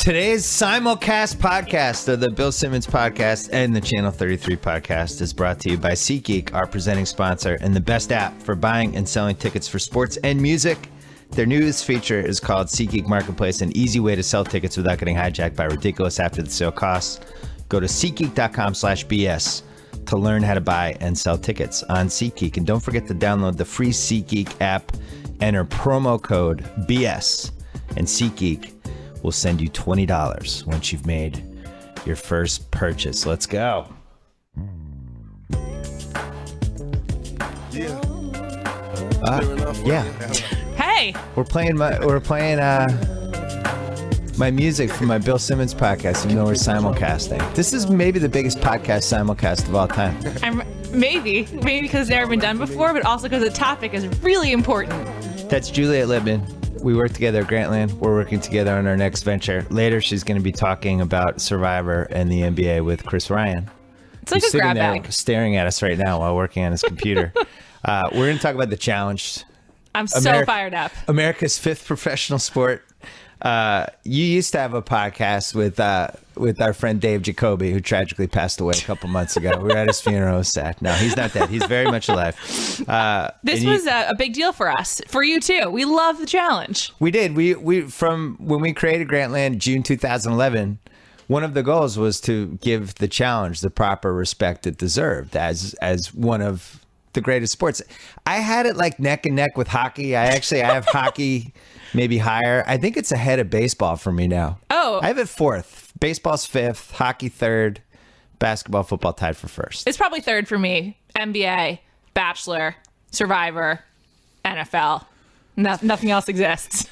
Today's Simulcast podcast of the Bill Simmons podcast and the Channel 33 podcast is brought to you by SeatGeek, our presenting sponsor and the best app for buying and selling tickets for sports and music. Their newest feature is called SeatGeek Marketplace, an easy way to sell tickets without getting hijacked by ridiculous after the sale costs. Go to SeatGeek.com/BS to learn how to buy and sell tickets on SeatGeek. And don't forget to download the free SeatGeek app, enter promo code BS, and SeatGeek will send you $20 once you've made your first purchase. Let's go. Yeah. Hey. We're playing my music from my Bill Simmons podcast, even though we're simulcasting. This is maybe the biggest podcast simulcast of all time. Maybe because it's never been done before, but also because the topic is really important. That's Juliet Litman. We work together at Grantland. We're working together on our next venture. Later, she's going to be talking about Survivor and the NBA with Chris Ryan. It's like He's a grab sitting there bag. staring at us right now while working on his computer. We're going to talk about the challenge. I'm so fired up. America's fifth professional sport. You used to have a podcast with our friend Dave Jacoby, who tragically passed away a couple months ago. We were at his funeral. It was sad. No, he's not dead. He's very much alive. This was a big deal for us, for you too. We love the challenge. We did. We from when we created Grantland, June 2011. One of the goals was to give the challenge the proper respect it deserved as one of the greatest sports. I had it like neck and neck with hockey. I have hockey maybe higher. I think it's ahead of baseball for me now. Oh. I have it fourth. Baseball's fifth, hockey third, basketball, football tied for first. It's probably third for me. NBA, Bachelor, Survivor, NFL. Nothing else exists.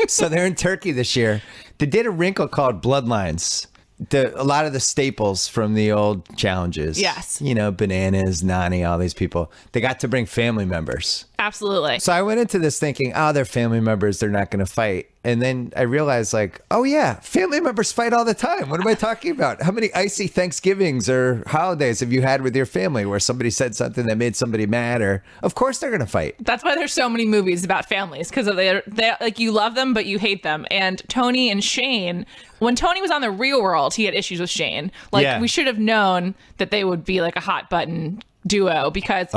So they're in Turkey this year. They did a wrinkle called Bloodlines. A lot of the staples from the old challenges. Yes. You know, Bananas, Nany, all these people. They got to bring family members. Absolutely. So I went into this thinking, they're family members. They're not going to fight. And then I realized oh yeah, family members fight all the time. What am I talking about? How many icy Thanksgivings or holidays have you had with your family where somebody said something that made somebody mad? Or of course they're going to fight. That's why there's so many movies about families, because they like, you love them, but you hate them. And Tony and Shane, when Tony was on The Real World, he had issues with Shane. We should have known that they would be like a hot button duo, because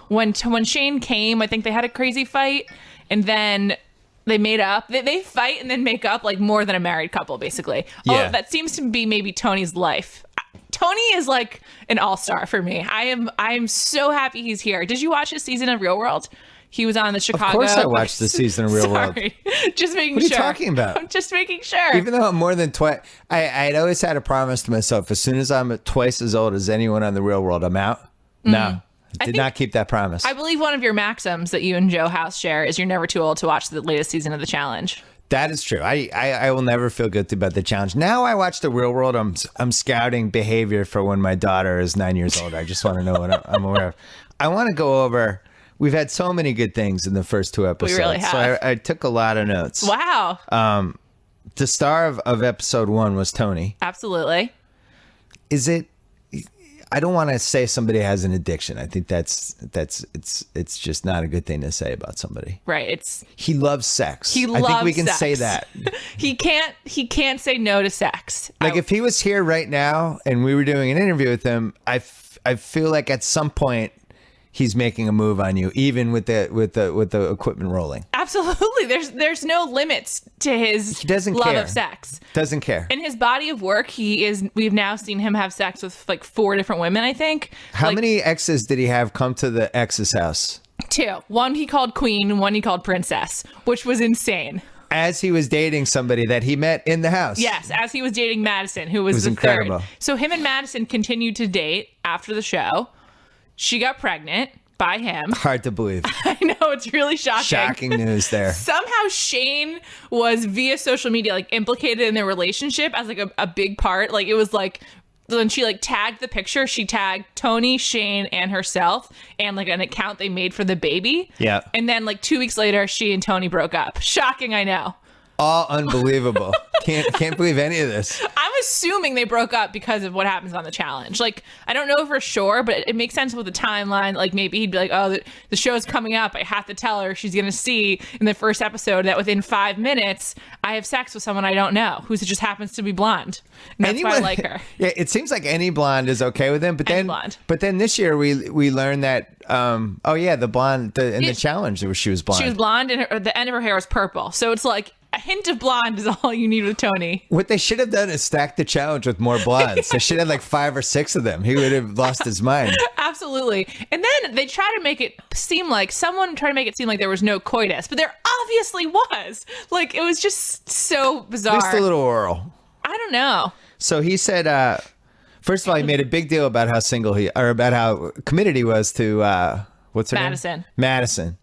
when Shane came, I think they had a crazy fight, and then they made up. They fight and then make up like more than a married couple, basically. Yeah. That seems to be maybe Tony's life. Tony is like an all-star for me. I am so happy he's here. Did you watch his season of Real World? He was on the Chicago. Of course I watched the season of Real World. Just making sure. What are you talking about? I'm just making sure. Even though I'm more than twice, I'd always had a promise to myself, as soon as I'm twice as old as anyone on The Real World, I'm out. No. I did not keep that promise. I believe one of your maxims that you and Joe House share is you're never too old to watch the latest season of The Challenge. That is true. I will never feel guilty about The Challenge. Now I watch The Real World. I'm scouting behavior for when my daughter is 9 years old. I just want to know what I'm aware of. I want to go over. We've had so many good things in the first two episodes. We really have. So I took a lot of notes. Wow. The star of episode 1 was Tony. Absolutely. Is it? I don't want to say somebody has an addiction. I think it's just not a good thing to say about somebody. Right. He loves sex. He loves I think we can sex. say that. He can't say no to sex. Like if he was here right now and we were doing an interview with him, I feel like at some point he's making a move on you, even with the equipment rolling. Absolutely. There's no limits to his love of sex. Doesn't care. In his body of work, we've now seen him have sex with like 4 different women, I think. How many exes did he have come to the ex's house? 2. One he called Queen and one he called Princess, which was insane. As he was dating somebody that he met in the house. Yes, as he was dating Madison, who was the incredible. third. So him and Madison continued to date after the show. She got pregnant by him. Hard to believe. I know, it's really shocking. Shocking news there. Somehow Shane was via social media like implicated in their relationship as like a big part. Like it was like when she like tagged the picture, she tagged Tony, Shane, and herself and like an account they made for the baby. Yeah. And then like 2 weeks later, she and Tony broke up. Shocking, I know. All unbelievable. Can't believe any of this. I'm assuming they broke up because of what happens on the challenge. Like, I don't know for sure, but it makes sense with the timeline. Like, maybe he'd be like, oh, the show's coming up. I have to tell her she's going to see in the first episode that within 5 minutes, I have sex with someone I don't know who just happens to be blonde. And that's why I like her. Yeah, it seems like any blonde is okay with him. But then this year we learned that, the blonde in the challenge, she was blonde. She was blonde and the end of her hair was purple. So it's like, a hint of blonde is all you need with Tony. What they should have done is stack the challenge with more blondes. They should have like 5 or 6 of them. He would have lost his mind. Absolutely. And then they try to make it seem like there was no coitus, but there obviously was. Like, it was just so bizarre. Just a little oral. I don't know. So he said, first of all, he made a big deal about about how committed he was to what's her name? Madison.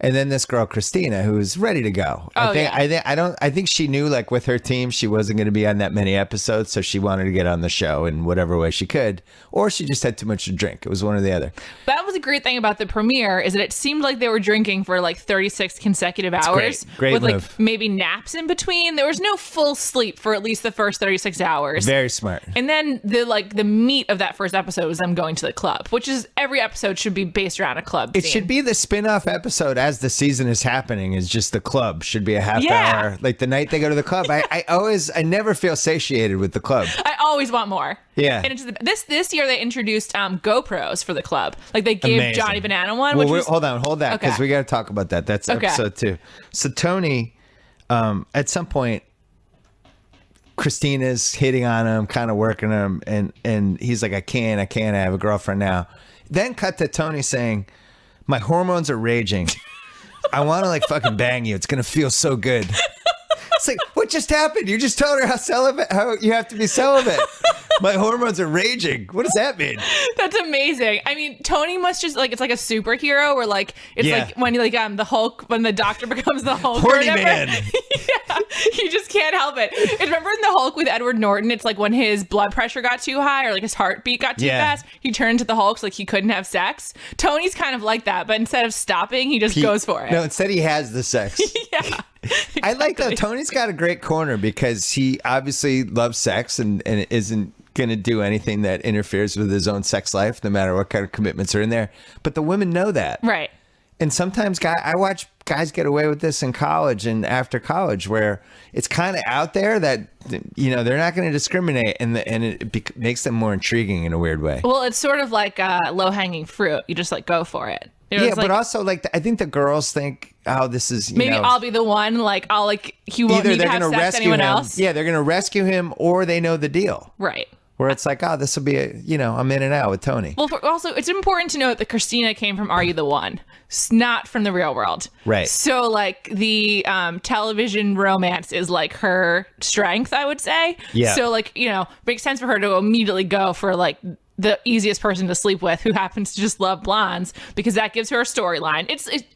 And then this girl, Christina, who's ready to go. I think she knew, like, with her team, she wasn't going to be on that many episodes, so she wanted to get on the show in whatever way she could, or she just had too much to drink. It was one or the other. That was a great thing about the premiere, is that it seemed like they were drinking for like 36 consecutive hours. Great with move. Like maybe naps in between. There was no full sleep for at least the first 36 hours. Very smart. And then the meat of that first episode was them going to the club, which is every episode should be based around a club It scene. should be the spin-off episode as the season is happening, is just the club should be a half hour. Like the night they go to the club. I never feel satiated with the club. I always want more. Yeah. And this year they introduced GoPros for the club. Like they gave Amazing. Johnny Banana one. Well, which hold that because we got to talk about that. That's episode 2. So Tony, at some point, Christina's hitting on him, kind of working him, and he's like, I can't. I have a girlfriend now. Then cut to Tony saying, my hormones are raging. I want to like fucking bang you. It's gonna feel so good. It's like, what just happened? You just told her how you have to be celibate. My hormones are raging. What does that mean? That's amazing. I mean, Tony must just like, it's like a superhero where like, it's like when the Hulk, when the doctor becomes the Hulk. Horny man. Yeah, you just can't help it. And remember in the Hulk with Edward Norton, it's like when his blood pressure got too high or like his heartbeat got too fast, he turned to the Hulk so like he couldn't have sex. Tony's kind of like that, but instead of stopping, he just goes for it. No, instead he has the sex. Yeah. Exactly. I like that Tony's got a great corner because he obviously loves sex and isn't going to do anything that interferes with his own sex life, no matter what kind of commitments are in there. But the women know that. Right. And sometimes I watch guys get away with this in college and after college where it's kind of out there that, you know, they're not going to discriminate and it makes them more intriguing in a weird way. Well, it's sort of like low-hanging fruit. You just like go for it. Yeah, but also like I think the girls think, oh, this is maybe I'll be the one. Like I'll like he won't need to have sex with anyone else. Yeah, they're gonna rescue him, or they know the deal. Right. Where it's like, oh, this will be I'm in and out with Tony. Well, also it's important to note that Christina came from Are You the One, not from the real world. Right. So like the television romance is like her strength, I would say. Yeah. So like makes sense for her to immediately go for like the easiest person to sleep with who happens to just love blondes because that gives her a storyline.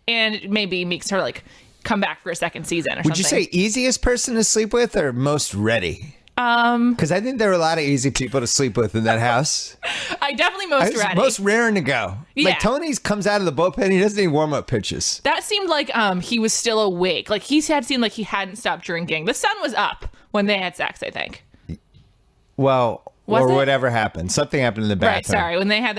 And it maybe makes her like come back for a second season or something. Would you say easiest person to sleep with or most ready? Because I think there were a lot of easy people to sleep with in that house. I definitely most ready. Most raring to go. Yeah. Like Tony's comes out of the bullpen, he doesn't even warm up pitches. That seemed like he was still awake. Like he had seemed like he hadn't stopped drinking. The sun was up when they had sex, I think. Well, whatever happened. Something happened in the bathroom. Right, sorry. When they had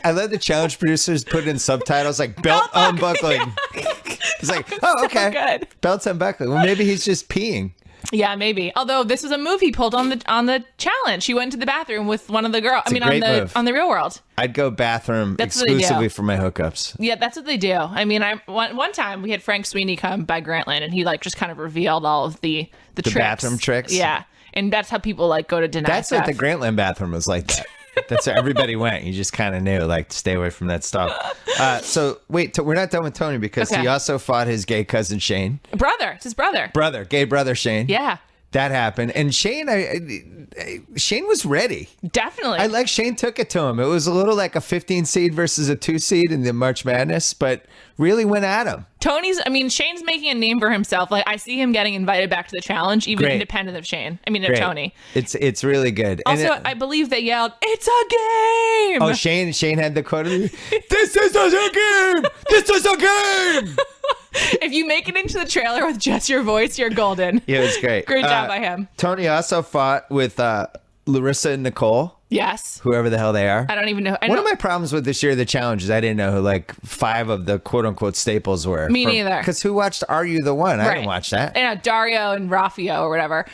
I let the challenge producers put in subtitles like belt unbuckling. It's like, oh, okay. Good. Belt's unbuckling. Well, maybe he's just peeing. Yeah, maybe. Although this was a move he pulled on the challenge. He went to the bathroom with one of the girls. On the Real World. I'd go bathroom exclusively for my hookups. Yeah, that's what they do. I mean, one time we had Frank Sweeney come by Grantland, and he like just kind of revealed all of the tricks. Bathroom tricks. Yeah, and that's how people like go to deny. That's stuff. what the Grantland bathroom was like. That's where everybody went. You just kind of knew, like, to stay away from that stuff. So, wait, we're not done with Tony because he also fought his gay cousin, Shane. It's his brother. Gay brother, Shane. Yeah. That happened. And Shane, Shane was ready. Definitely. I like Shane took it to him. It was a little like a 15 seed versus a 2 seed in the March Madness, but really went at him. Shane's making a name for himself. Like I see him getting invited back to the challenge, even independent of Shane. Of Tony. It's really good. Also, I believe they yelled, "It's a game!" Oh, Shane had the quote of this is a game! This is a game! If you make it into the trailer with just your voice, you're golden. Yeah, it was great. Great job by him. Tony also fought with Larissa and Nicole. Yes. Whoever the hell they are. I don't even know. One of my problems with this year, the challenge, is I didn't know who like 5 of the quote unquote staples were. Me neither. Because who watched Are You the One? I didn't watch that. And Dario and Raffio or whatever.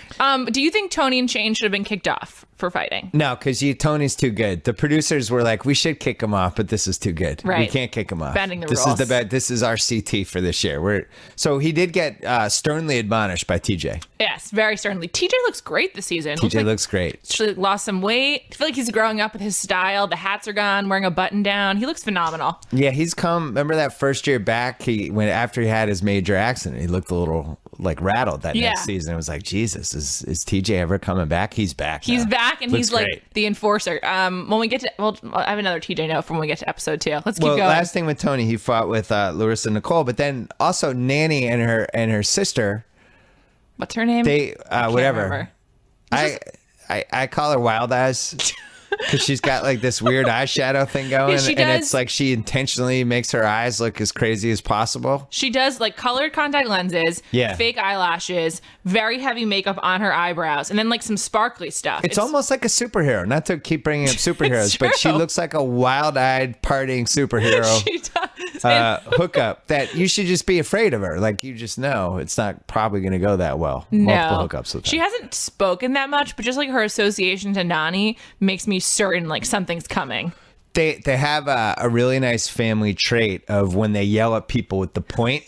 Do you think Tony and Shane should have been kicked off for fighting? No, because Tony's too good. The producers were like, we should kick him off, but this is too good. Right. We can't kick him off. Bending the rules. This is our CT for this year. So he did get sternly admonished by TJ. Yes, very sternly. TJ looks great this season. TJ looks great. Actually lost some weight. I feel like he's growing up with his style. The hats are gone, wearing a button down. He looks phenomenal. Yeah, he's come. Remember that first year back, after he had his major accident, he looked a little like rattled that next season. It was like, Jesus, is TJ ever coming back? He's back. He's back, and looks he's great. Like the enforcer. When we get to, I have another TJ note from when we get to episode 2. Let's keep going. Last thing with Tony, he fought with Larissa and Nicole, but then also Nany and her sister. What's her name? They whatever. Remember. I call her Wild Eyes. Because she's got like this weird eyeshadow thing going, and it's like she intentionally makes her eyes look as crazy as possible. She does like colored contact lenses, fake eyelashes, very heavy makeup on her eyebrows, and then like some sparkly stuff. It's almost like a superhero. Not to keep bringing up superheroes, but she looks like a wild-eyed partying superhero. She does. Hookup that you should just be afraid of her. Like you just know it's not probably going to go that well. No. Multiple hookups with her. She hasn't spoken that much, but just like her association to Nany makes me certain like something's coming. They have a really nice family trait of when they yell at people with the point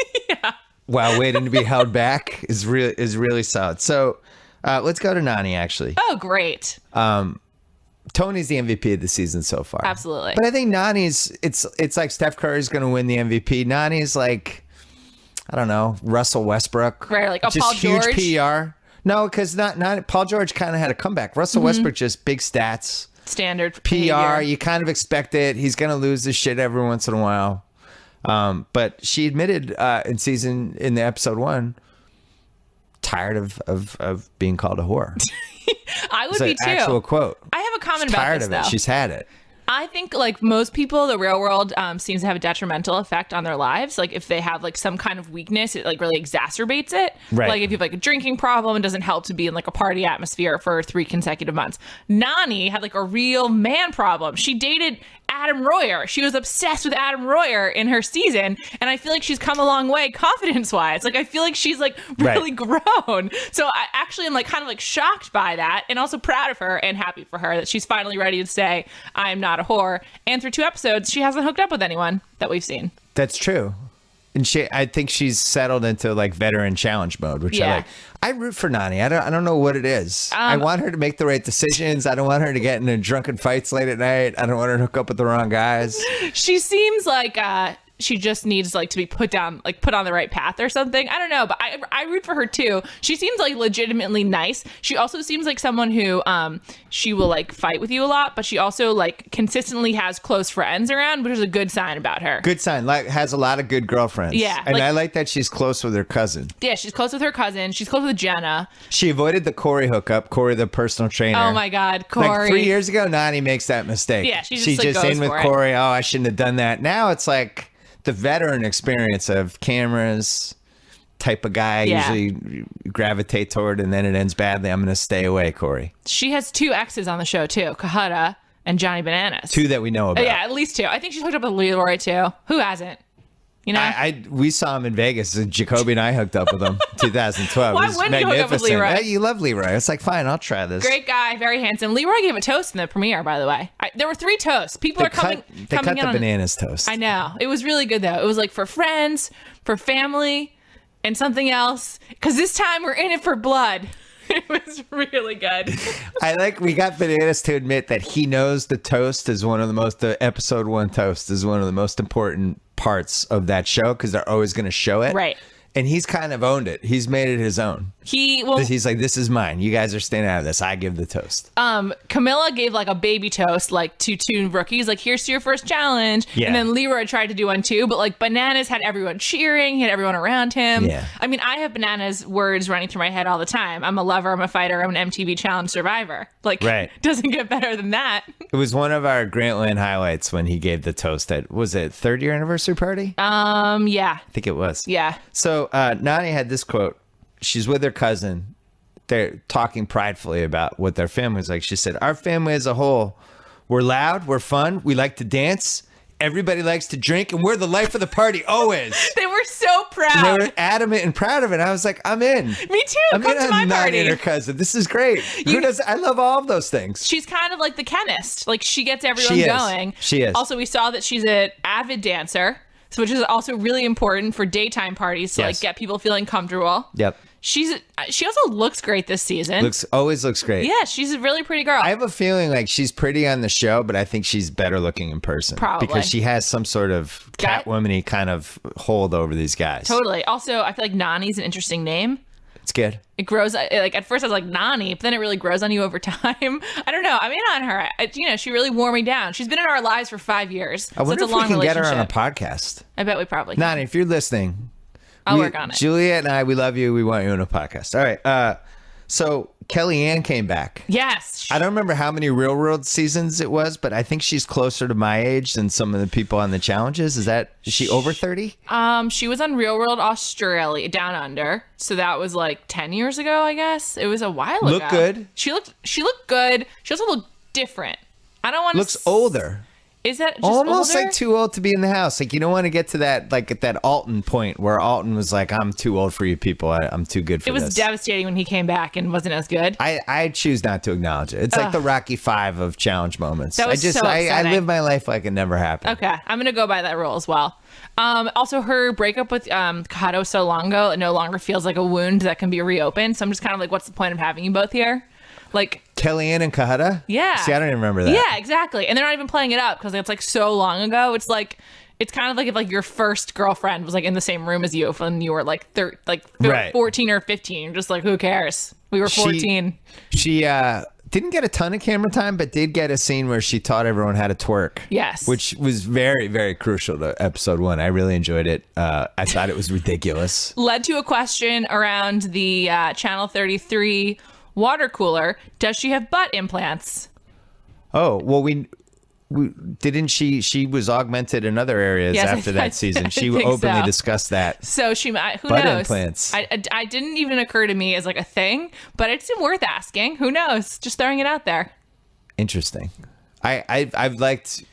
while waiting to be held back is really solid. So let's go to Nany actually. Oh, great. Tony's the MVP of the season so far. Absolutely. But I think Nany's it's like Steph Curry's going to win the MVP. Nany's like, I don't know, Russell Westbrook. Right, like just Paul George. Huge PR. No, because not Paul George kind of had a comeback. Russell Westbrook just big stats. Standard PR. behavior. You kind of expect it. He's going to lose his shit every once in a while. But she admitted in the episode 1, tired of being called a whore. I would be too. Actual quote. I have a comment about tired this of it. though. She's had it. I think like most people, the real world seems to have a detrimental effect on their lives. Like if they have like some kind of weakness, it like really exacerbates it. Right. Like if you have like a drinking problem, it doesn't help to be in like a party atmosphere for 3 consecutive months. Nany had like a real man problem. She dated Adam Royer. She was obsessed with Adam Royer in her season. And I feel like she's come a long way confidence wise. Like I feel like she's like really grown. So I actually am like kind of like shocked by that and also proud of her and happy for her that she's finally ready to say, I'm not a whore. And through 2 episodes, she hasn't hooked up with anyone that we've seen. That's true. And I think she's settled into like veteran challenge mode, which I like. I root for Nany. I don't know what it is. I want her to make the right decisions. I don't want her to get into drunken fights late at night. I don't want her to hook up with the wrong guys. She seems like she just needs like to be put on the right path or something. I don't know, but I root for her too. She seems like legitimately nice. She also seems like someone who she will like fight with you a lot, but she also like consistently has close friends around, which is a good sign about her. Good sign. Like has a lot of good girlfriends. Yeah. And I like that she's close with her cousin. Yeah, she's close with her cousin. She's close with Jenna. She avoided the Corey hookup. Corey, the personal trainer. Oh my God, Corey. Like 3 years ago, Nany makes that mistake. Yeah, she's like, goes in with for it. Corey. Oh, I shouldn't have done that. Now it's like the veteran experience of cameras, type of guy I usually gravitate toward, and then it ends badly. I'm going to stay away, Corey. She has 2 exes on the show too, Kahada and Johnny Bananas. 2 that we know about. Yeah, at least 2. I think she's hooked up with Leroy too. Who hasn't? You know, we saw him in Vegas. Jacoby and I hooked up with him 2012. Why wouldn't you hook up with Leroy? Hey, you love Leroy. It's like, fine, I'll try this. Great guy, very handsome. Leroy gave a toast in the premiere, by the way. There were 3 toasts. People are coming. They cut the bananas toast. I know. It was really good though. It was like for friends, for family, and something else. Because this time we're in it for blood. It was really good. We got Bananas to admit that he knows the toast is one of the most, episode 1 toast is one of the most important parts of that show because they're always going to show it. Right. And he's kind of owned it. He's made it his own. He's like, this is mine. You guys are staying out of this. I give the toast. Camilla gave like a baby toast, like to two rookies, like, here's to your first challenge. Yeah. And then Leroy tried to do one too, but like Bananas had everyone cheering. He had everyone around him. Yeah. I mean, I have Bananas words running through my head all the time. I'm a lover. I'm a fighter. I'm an MTV Challenge survivor. Like, doesn't get better than that. It was one of our Grantland highlights when he gave the toast at, was it 3rd year anniversary party? Yeah. I think it was. Yeah. So Nany had this quote. She's with her cousin. They're talking pridefully about what their family's like. She said, our family as a whole, we're loud, we're fun, we like to dance, everybody likes to drink, and we're the life of the party always. They were so proud. And they were adamant and proud of it. I was like, I'm in. Me too. I'm Come to my party. And her cousin. This is great. I love all of those things. She's kind of like the chemist. Like, she gets everyone going. She is. Also, we saw that she's an avid dancer, which is also really important for daytime parties to like get people feeling comfortable. Yep. She also looks great this season. Always looks great. Yeah, she's a really pretty girl. I have a feeling like she's pretty on the show, but I think she's better looking in person. Probably. Because she has some sort of Catwoman-y kind of hold over these guys. Totally. Also, I feel like Nany's an interesting name. It's good. It grows, like, at first I was like, Nany, but then it really grows on you over time. I don't know. I mean, on her, she really wore me down. She's been in our lives for 5 years. I wonder if we can get her on a podcast. I bet we probably can. Nany, if you're listening, I'll work on it. Juliet and I, we love you. We want you on a podcast. All right. So Kellyanne came back. Yes. I don't remember how many Real World seasons it was, but I think she's closer to my age than some of the people on the challenges. Is she over 30? She was on Real World Australia, Down Under. So that was like 10 years ago, I guess. It was a while ago. Looked good. She looked good. She also looked different. I don't want to. Looks older. Is that just almost older? like too old to be in the house? Like, you don't want to get to that, like at that Alton point where Alton was like, I'm too old for you people. I'm too good for this. It was devastating when he came back and wasn't as good. I choose not to acknowledge it. It's like the Rocky V of challenge moments. That was so upsetting. I live my life like it never happened. Okay. I'm going to go by that rule as well. Also, her breakup with Kato Solongo, it no longer feels like a wound that can be reopened. So I'm just kind of like, what's the point of having you both here? Like Kellyanne and Kahada? Yeah. See, I don't even remember that. Yeah, exactly. And they're not even playing it up because it's like so long ago. It's kind of like if like your first girlfriend was like in the same room as you when you were like 14 or 15. You're just like, who cares? We were 14. She didn't get a ton of camera time, but did get a scene where she taught everyone how to twerk. Yes. Which was very, very crucial to episode 1. I really enjoyed it. I thought it was ridiculous. Led to a question around the Channel 33 water cooler. Does she have butt implants? Oh, well, we didn't she was augmented in other areas after that season. She openly discussed that. So who butt knows? Implants. I didn't even occur to me as like a thing, but it's worth asking. Who knows? Just throwing it out there. Interesting. I've liked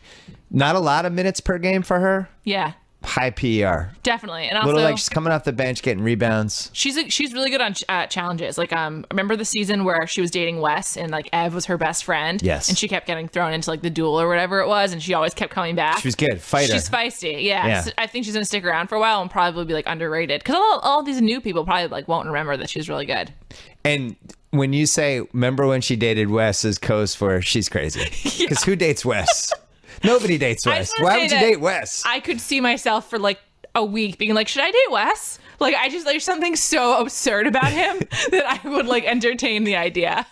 not a lot of minutes per game for her. Yeah. High PER. Definitely. And also, little like she's coming off the bench getting rebounds. She's really good on challenges. Like remember the season where she was dating Wes and like Ev was her best friend? Yes. And she kept getting thrown into like the duel or whatever it was, and she always kept coming back. She was good. Fighter. She's feisty. Yeah. So I think she's gonna stick around for a while and probably be like underrated because all these new people probably like won't remember that she's really good. And when you say remember when she dated Wes as coast for she's crazy because who dates Wes? Nobody dates Wes. Why would you date Wes? I could see myself for like a week being like, should I date Wes? Like, there's something so absurd about him that I would like entertain the idea.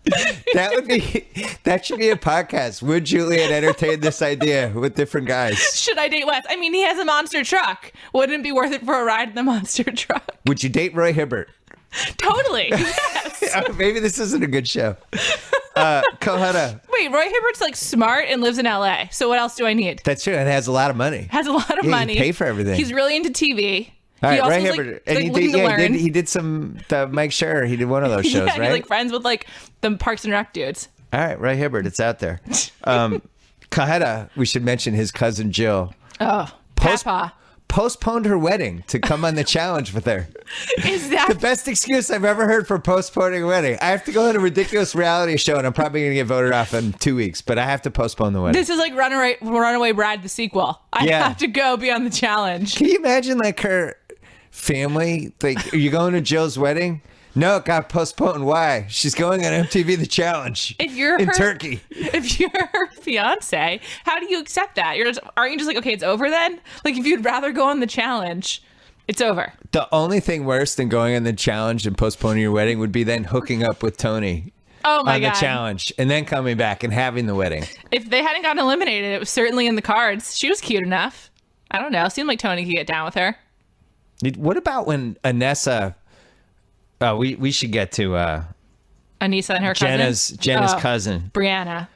That should be a podcast. Would Juliet entertain this idea with different guys? Should I date Wes? I mean, he has a monster truck. Wouldn't it be worth it for a ride in the monster truck? Would you date Roy Hibbert? Totally. Yes. Maybe this isn't a good show. Kohana. Wait, Roy Hibbert's like smart and lives in LA. So what else do I need? That's true. And has a lot of money. Money. He pay for everything. He's really into TV. All right, Roy Hibbert. And he did some Mike Scherer. He did one of those shows, right? He's like friends with like the Parks and Rec dudes. All right, Roy Hibbert. It's out there. Kaheta, we should mention his cousin Jill. Oh, Papa. Postponed her wedding to come on the challenge with her. Is that the best excuse I've ever heard for postponing a wedding? I have to go on a ridiculous reality show and I'm probably going to get voted off in 2 weeks, but I have to postpone the wedding. This is like Runaway Bride, the sequel. I have to go be on the challenge. Can you imagine like her family? Like, are you going to Jill's wedding? No, it got postponed. Why? She's going on MTV The Challenge in Turkey. If you're her fiance, how do you accept that? Aren't you just like, okay, it's over then? Like, if you'd rather go on the challenge, It's over. The only thing worse than going on the challenge and postponing your wedding would be then hooking up with Tony. Oh my on God. the challenge and then coming back and having the wedding. If they hadn't gotten eliminated, it was certainly in the cards. She was cute enough. I don't know. Seemed like Tony could get down with her. What about when Anessa? We should get to Anissa and her Jenna's cousin, Brianna.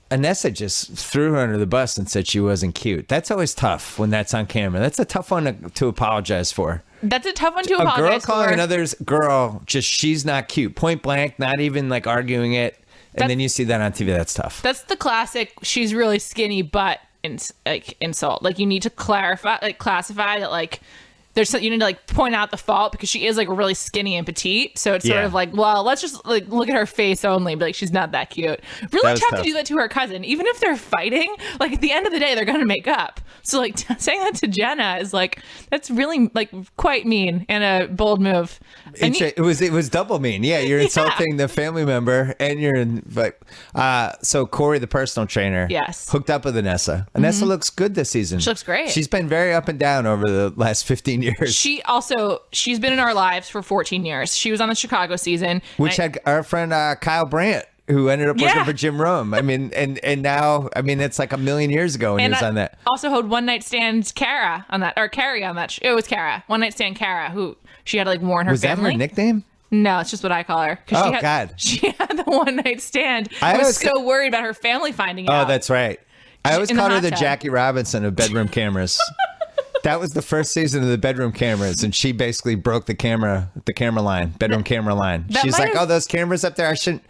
Anessa just threw her under the bus and said she wasn't cute. That's always tough when that's on camera. That's a tough one to apologize for. That's a tough one to A girl apologize calling for. another girl just she's not cute, point blank, not even like arguing it, and then you see that on TV. That's tough. That's the classic. She's really skinny, but insult. Like you need to classify that like. You need to like point out the fault because she is like really skinny and petite. So it's sort of like, well, let's just like look at her face only, but like she's not that cute. Really tough to do that to her cousin. Even if they're fighting, like at the end of the day, they're going to make up. So like saying that to Jenna is like, that's really like quite mean and a bold move. It was double mean. Yeah, you're insulting the family member and you're in like, so Corey, the personal trainer, hooked up with Anessa. Anessa looks good this season. She looks great. She's been very up and down over the last 15 years. She's been in our lives for 14 years. She was on the Chicago season. Which had our friend Kyle Brandt, who ended up working for Jim Rome. I mean, and now, I mean, it's like a million years ago when he was on that. Also had One Night Stand Kara on that, or Carrie on that. It was Kara. One Night Stand Kara, who she had to like warn her family. Was that her nickname? No, it's just what I call her. God. She had the one night stand. I was so worried about her family finding out. Oh, that's right. I always called her the Jackie Robinson of bedroom cameras. That was the first season of the bedroom cameras, and she basically broke the camera line, bedroom camera line. She's like, oh, those cameras up there, I shouldn't.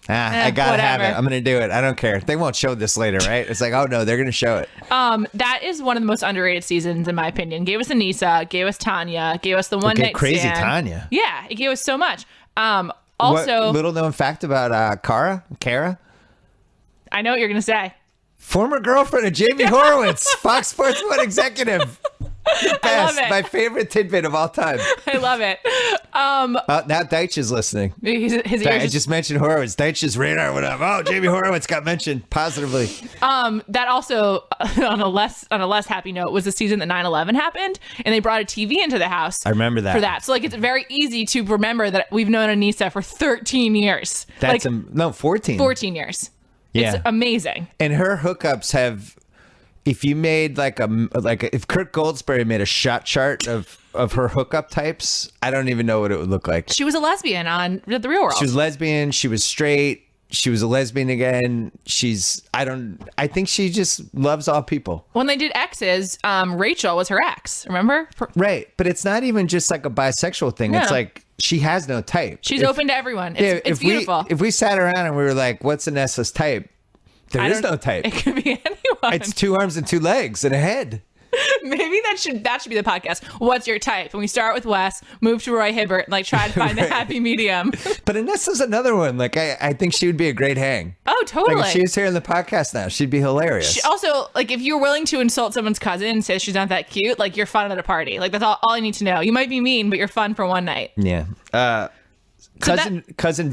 I gotta have it. I'm gonna do it. I don't care. They won't show this later, right? It's like, oh no, they're gonna show it. That is one of the most underrated seasons in my opinion. Gave us Anissa, gave us Tanya, gave us the one night crazy stand. Tanya. Yeah, it gave us so much. Also, what little known fact about Kara? I know what you're gonna say. Former girlfriend of Jamie Horowitz, Fox Sports 1 executive. Best. I love it. My favorite tidbit of all time. I love it. Now Deitch is listening. His ears I just mentioned Horowitz. Deitch's radar went up. Oh, Jamie Horowitz got mentioned positively. That also, on a less happy note, was the season that 9/11 happened, and they brought a TV into the house. I remember that. For that. So like it's very easy to remember that we've known Anissa for 13 years. That's 14. 14 years. Yeah. It's amazing. And her hookups have, if you made if Kurt Goldsberry made a shot chart of her hookup types, I don't even know what it would look like. She was a lesbian on The Real World. She was lesbian. She was straight. She was a lesbian again. I think she just loves all people. When they did exes, Rachel was her ex, remember? Right. But it's not even just like a bisexual thing. No. It's like she has no type. She's open to everyone. It's beautiful. If we sat around and we were like, what's Anessa's type? There is no type. It could be anyone. It's 2 arms and 2 legs and a head. Maybe that should be the podcast. What's your type? And we start with Wes, move to Roy Hibbert, and like try to find the happy medium. But Anessa's another one. Like I think she would be a great hang. Oh, totally. Like if she was here in the podcast now, she'd be hilarious. She also, like if you're willing to insult someone's cousin and say she's not that cute, like you're fun at a party. Like that's all I need to know. You might be mean, but you're fun for one night. Yeah. Cousin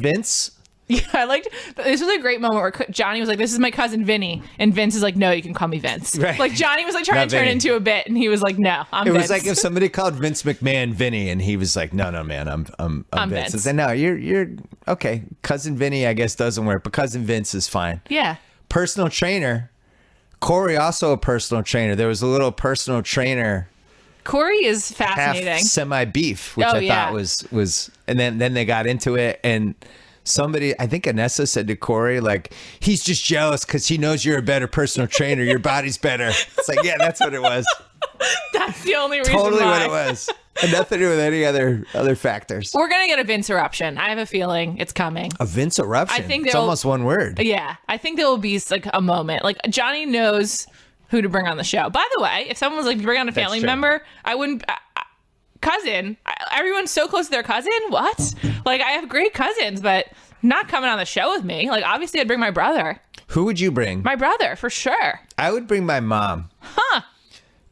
Vince. Yeah, I liked this was a great moment where Johnny was like, "This is my cousin Vinny," and Vince is like, "No, you can call me Vince." Right. Like Johnny was like trying to turn it into a bit, and he was like, "No, I'm Vince." It was like if somebody called Vince McMahon Vinny, and he was like, "No, man, I'm Vince." I said, "No, you're okay." Cousin Vinny, I guess, doesn't work, but cousin Vince is fine. Yeah. Personal trainer, Corey, also a personal trainer. There was a little personal trainer. Corey is fascinating. Semi beef, which I thought was, and then they got into it and. Somebody, I think Anessa said to Corey, like, he's just jealous because he knows you're a better personal trainer. Your body's better. It's like, yeah, that's what it was. That's the only reason Totally why. What it was. And nothing to do with any other factors. We're going to get a Vince eruption. I have a feeling it's coming. A Vince eruption? I think it's almost one word. Yeah. I think there will be like a moment. Like Johnny knows who to bring on the show. By the way, if someone was like, bring on a family member, I wouldn't... cousin. Everyone's so close to their cousin. What? Like I have great cousins, but not coming on the show with me. Like obviously I'd bring my brother. Who would you bring? My brother, for sure. I would bring my mom. Huh.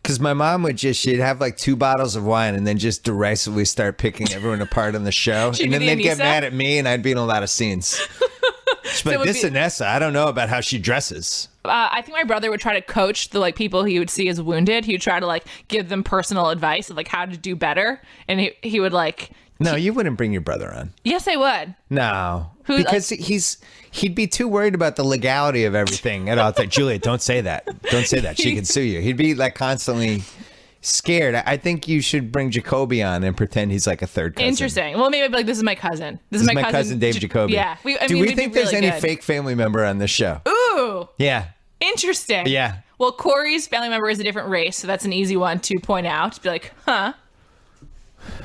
Because my mom she'd have like 2 bottles of wine and then just derisively start picking everyone apart on the show. And then they'd get mad at me and I'd be in a lot of scenes. She's like, this Inessa, I don't know about how she dresses. I think my brother would try to coach the people he would see as wounded. He would try to give them personal advice of how to do better, and he would No, you wouldn't bring your brother on. Yes, I would. No, because he'd be too worried about the legality of everything at all. It's like, Juliet, don't say that. Don't say that. She can sue you. He'd be constantly scared. I think you should bring Jacoby on and pretend he's a third cousin. Interesting. Well, maybe I'd be like, this is my cousin. This is my cousin Dave Jacoby. Yeah. Do we think there's any fake family member on this show? Ooh. Yeah. Interesting. Yeah. Well, Corey's family member is a different race, so that's an easy one to point out. To be like, huh?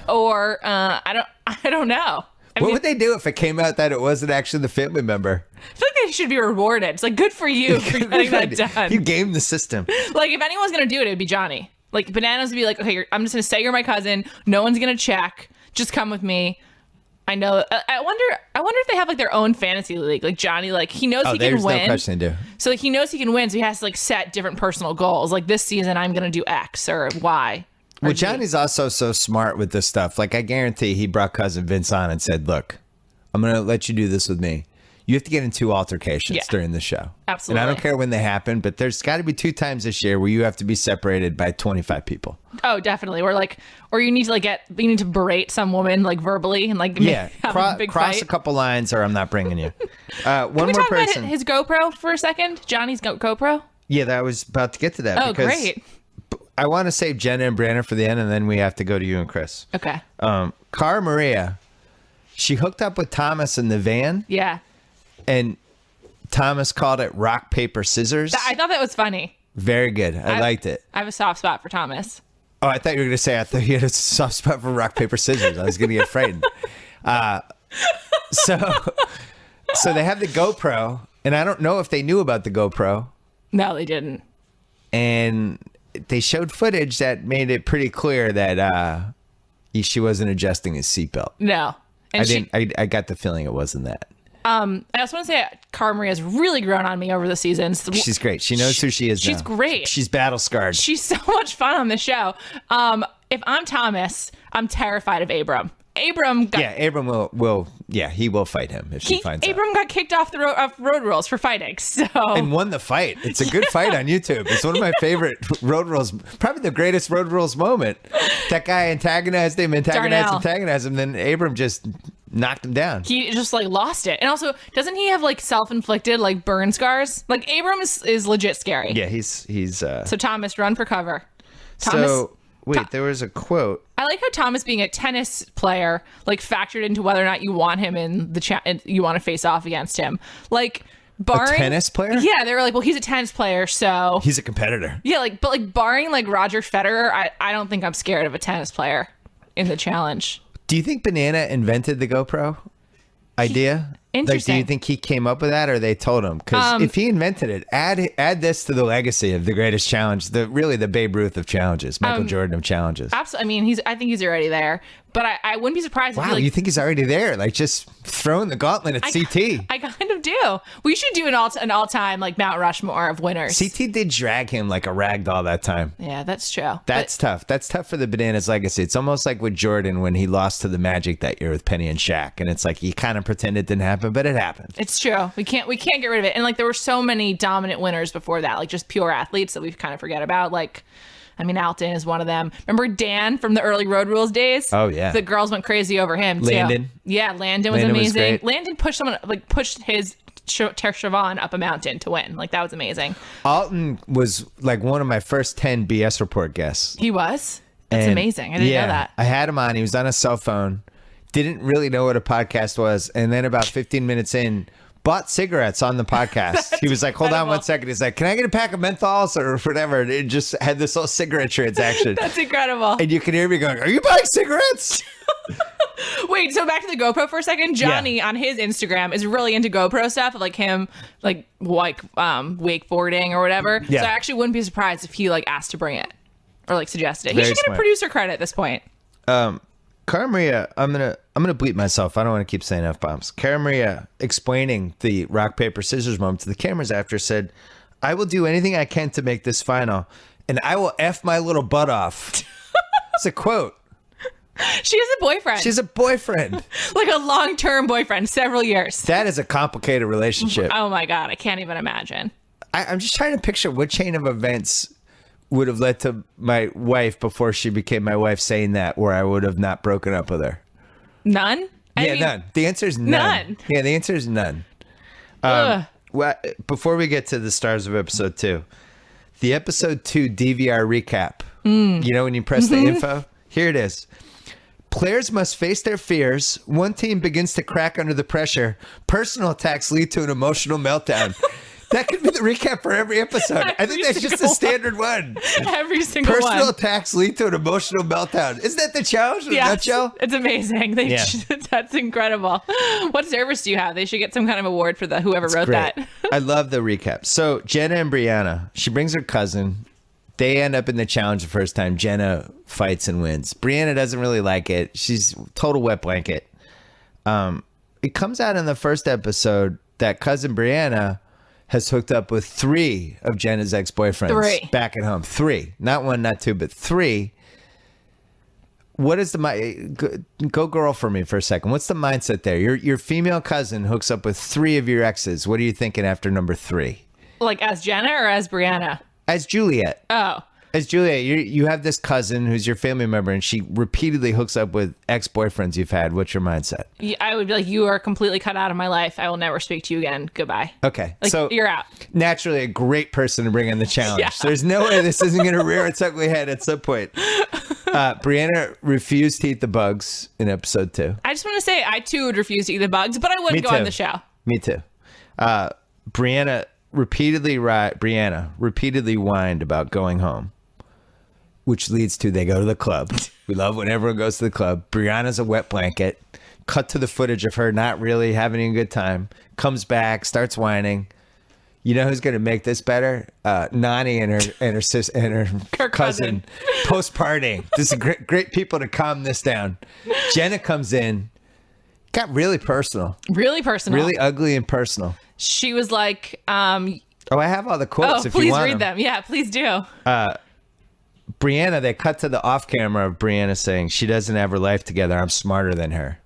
Or I don't know. What would they do if it came out that it wasn't actually the family member? I feel like they should be rewarded. It's good for you for getting that done. You gamed the system. If anyone's gonna do it, it'd be Johnny. Bananas would be like, okay, I'm just gonna say you're my cousin. No one's gonna check. Just come with me. I know. I wonder if they have their own fantasy league. Johnny, he knows he can win. There's no question they do. So he knows he can win. So he has to set different personal goals. This season, I'm gonna do X or Y. Well, Johnny's also so smart with this stuff. I guarantee he brought cousin Vince on and said, look, I'm going to let you do this with me. You have to get in 2 altercations during the show. Absolutely. And I don't care when they happen, but there's got to be 2 times this year where you have to be separated by 25 people. Oh, definitely. Or you need to you need to berate some woman verbally and have a big cross fight. a couple lines or I'm not bringing you. One more person. About his GoPro for a second? Johnny's GoPro? Yeah, I was about to get to that. Oh, great. I want to save Jenna and Brianna for the end, and then we have to go to you and Chris. Okay. Cara Maria, she hooked up with Thomas in the van. Yeah. And Thomas called it rock, paper, scissors. I thought that was funny. Very good. I liked it. I have a soft spot for Thomas. Oh, I thought you were going to say I thought you had a soft spot for rock, paper, scissors. I was going to get frightened. So they have the GoPro, and I don't know if they knew about the GoPro. No, they didn't. And they showed footage that made it pretty clear that she wasn't adjusting his seatbelt. No. And I got the feeling it wasn't that. I also want to say Cara Maria has really grown on me over the seasons. She's great. She knows who she is now. She's great. She's battle scarred. She's so much fun on the show. If I'm Thomas, I'm terrified of Abram. Abram will he will fight him if he finds out. Abram got kicked off the road rules for fighting, and won the fight. It's a good fight on YouTube. It's one of my favorite road rules, probably the greatest road rules moment. That guy antagonized him, then Abram just knocked him down. He just lost it. And also, doesn't he have self-inflicted burn scars? Abram is legit scary. Yeah, he's So Thomas, run for cover. There was a quote. I like how Thomas, being a tennis player, factored into whether or not you want him in the chat. You want to face off against him. Barring a tennis player. Yeah, they were well, he's a tennis player, so he's a competitor. Yeah, but barring Roger Federer, I don't think I'm scared of a tennis player in the challenge. Do you think Banana invented the GoPro idea? Interesting. Do you think he came up with that, or they told him? Because if he invented it, add this to the legacy of the greatest challenge, the Babe Ruth of challenges, Michael Jordan of challenges. Absolutely. I think he's already there, but I wouldn't be surprised. Wow, if you think he's already there? Just throwing the gauntlet at CT. I kind of do. We should do an all-time Mount Rushmore of winners. CT did drag him like a rag doll that time. Yeah, that's true. That's tough. That's tough for the Bananas legacy. It's almost like with Jordan when he lost to the Magic that year with Penny and Shaq, and it's he kind of pretended it didn't happen, but it happened. It's true. We can't get rid of it. And there were so many dominant winners before that, just pure athletes that we kind of forget about. Alton is one of them. Remember Dan from the early Road Rules days? Oh yeah. The girls went crazy over him too. Landon. Yeah, Landon was amazing. Landon pushed someone pushed his Siobhan up a mountain to win. That was amazing. Alton was one of my first 10 BS report guests. He was? That's amazing. I didn't know that. I had him on. He was on a cell phone. Didn't really know what a podcast was, and then about 15 minutes in, bought cigarettes on the podcast. He was like, hold on 1 second. He's like, can I get a pack of menthols or whatever? And it just had this whole cigarette transaction. That's incredible. And you can hear me going, are you buying cigarettes? Wait, so back to the GoPro for a second. Johnny on his Instagram is really into GoPro stuff, him wakeboarding or whatever. Yeah. So I actually wouldn't be surprised if he asked to bring it or suggested it. He Very should get smart. a producer credit at this point. Cara Maria, I'm gonna bleep myself. I don't want to keep saying F-bombs. Cara Maria explaining the rock, paper, scissors moment to the cameras after said, I will do anything I can to make this final, and I will F my little butt off. It's a quote. She has a boyfriend. She's a boyfriend. Like a long-term boyfriend, several years. That is a complicated relationship. Oh my God, I can't even imagine. I'm just trying to picture what chain of events would have led to my wife before she became my wife saying that, where I would have not broken up with her. None? None. The answer is none. Yeah, the answer is none. Well, before we get to the stars of episode 2, the episode 2 DVR recap. You know when you press the info? Here it is. Players must face their fears. One team begins to crack under the pressure. Personal attacks lead to an emotional meltdown. That could be the recap for every episode. I think that's just the standard one. Every single one. Personal attacks lead to an emotional meltdown. Isn't that the challenge in a nutshell? It's amazing. That's incredible. What service do you have? They should get some kind of award for whoever wrote great. that. I love the recap. So Jenna and Brianna, she brings her cousin. They end up in the challenge the first time. Jenna fights and wins. Brianna doesn't really like it. She's total wet blanket. It comes out in the first episode that cousin Brianna has hooked up with 3 of Jenna's ex-boyfriends back at home. 3. Not 1, not 2, but 3. What is go girl for me for a second. What's the mindset there? Your female cousin hooks up with 3 of your exes. What are you thinking after number 3? Like as Jenna or as Brianna? As Juliet. Oh. As Juliet, you have this cousin who's your family member, and she repeatedly hooks up with ex-boyfriends you've had. What's your mindset? I would be like, you are completely cut out of my life. I will never speak to you again. Goodbye. Okay. Like, so you're out. Naturally, a great person to bring in the challenge. Yeah. There's no way this isn't going to rear its ugly head at some point. Brianna refused to eat the bugs in episode 2. I just want to say, I too would refuse to eat the bugs, but I wouldn't go on the show. Me too. Brianna repeatedly whined about going home, which leads to they go to the club. We love when everyone goes to the club. Brianna's a wet blanket. Cut to the footage of her not really having a good time. Comes back, starts whining. You know who's going to make this better? Nany and her sister and her cousin post-partying. This is great people to calm this down. Jenna comes in, got really personal. Really personal. Really ugly and personal. She was like, I have all the quotes if you please want read them. Yeah, please do. Brianna, they cut to the off camera of Brianna saying she doesn't have her life together. I'm smarter than her.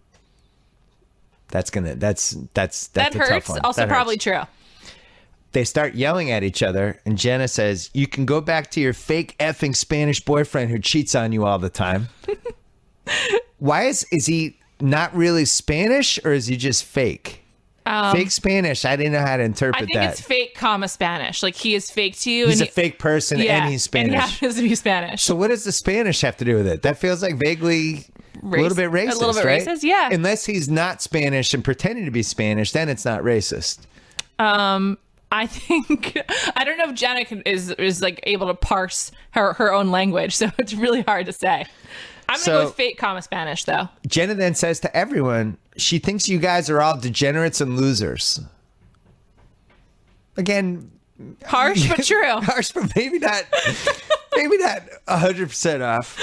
That's a tough one. Also that probably hurts. true. They start yelling at each other, and Jenna says, "You can go back to your fake effing Spanish boyfriend who cheats on you all the time." Why is he not really Spanish, or is he just fake? Fake Spanish. I didn't know how to interpret that. I think it's fake, Spanish. Like he is fake to you. He's a fake person, and he's Spanish. And he happens to be Spanish. So what does the Spanish have to do with it? That feels like vaguely a little bit racist. A little bit right? racist, yeah. Unless he's not Spanish and pretending to be Spanish, then it's not racist. I think I don't know if Jenna is like able to parse her own language, so it's really hard to say. I'm gonna go with fake, Spanish though. Jenna then says to everyone, she thinks you guys are all degenerates and losers. Again, harsh but true. Harsh, but maybe not 100% off.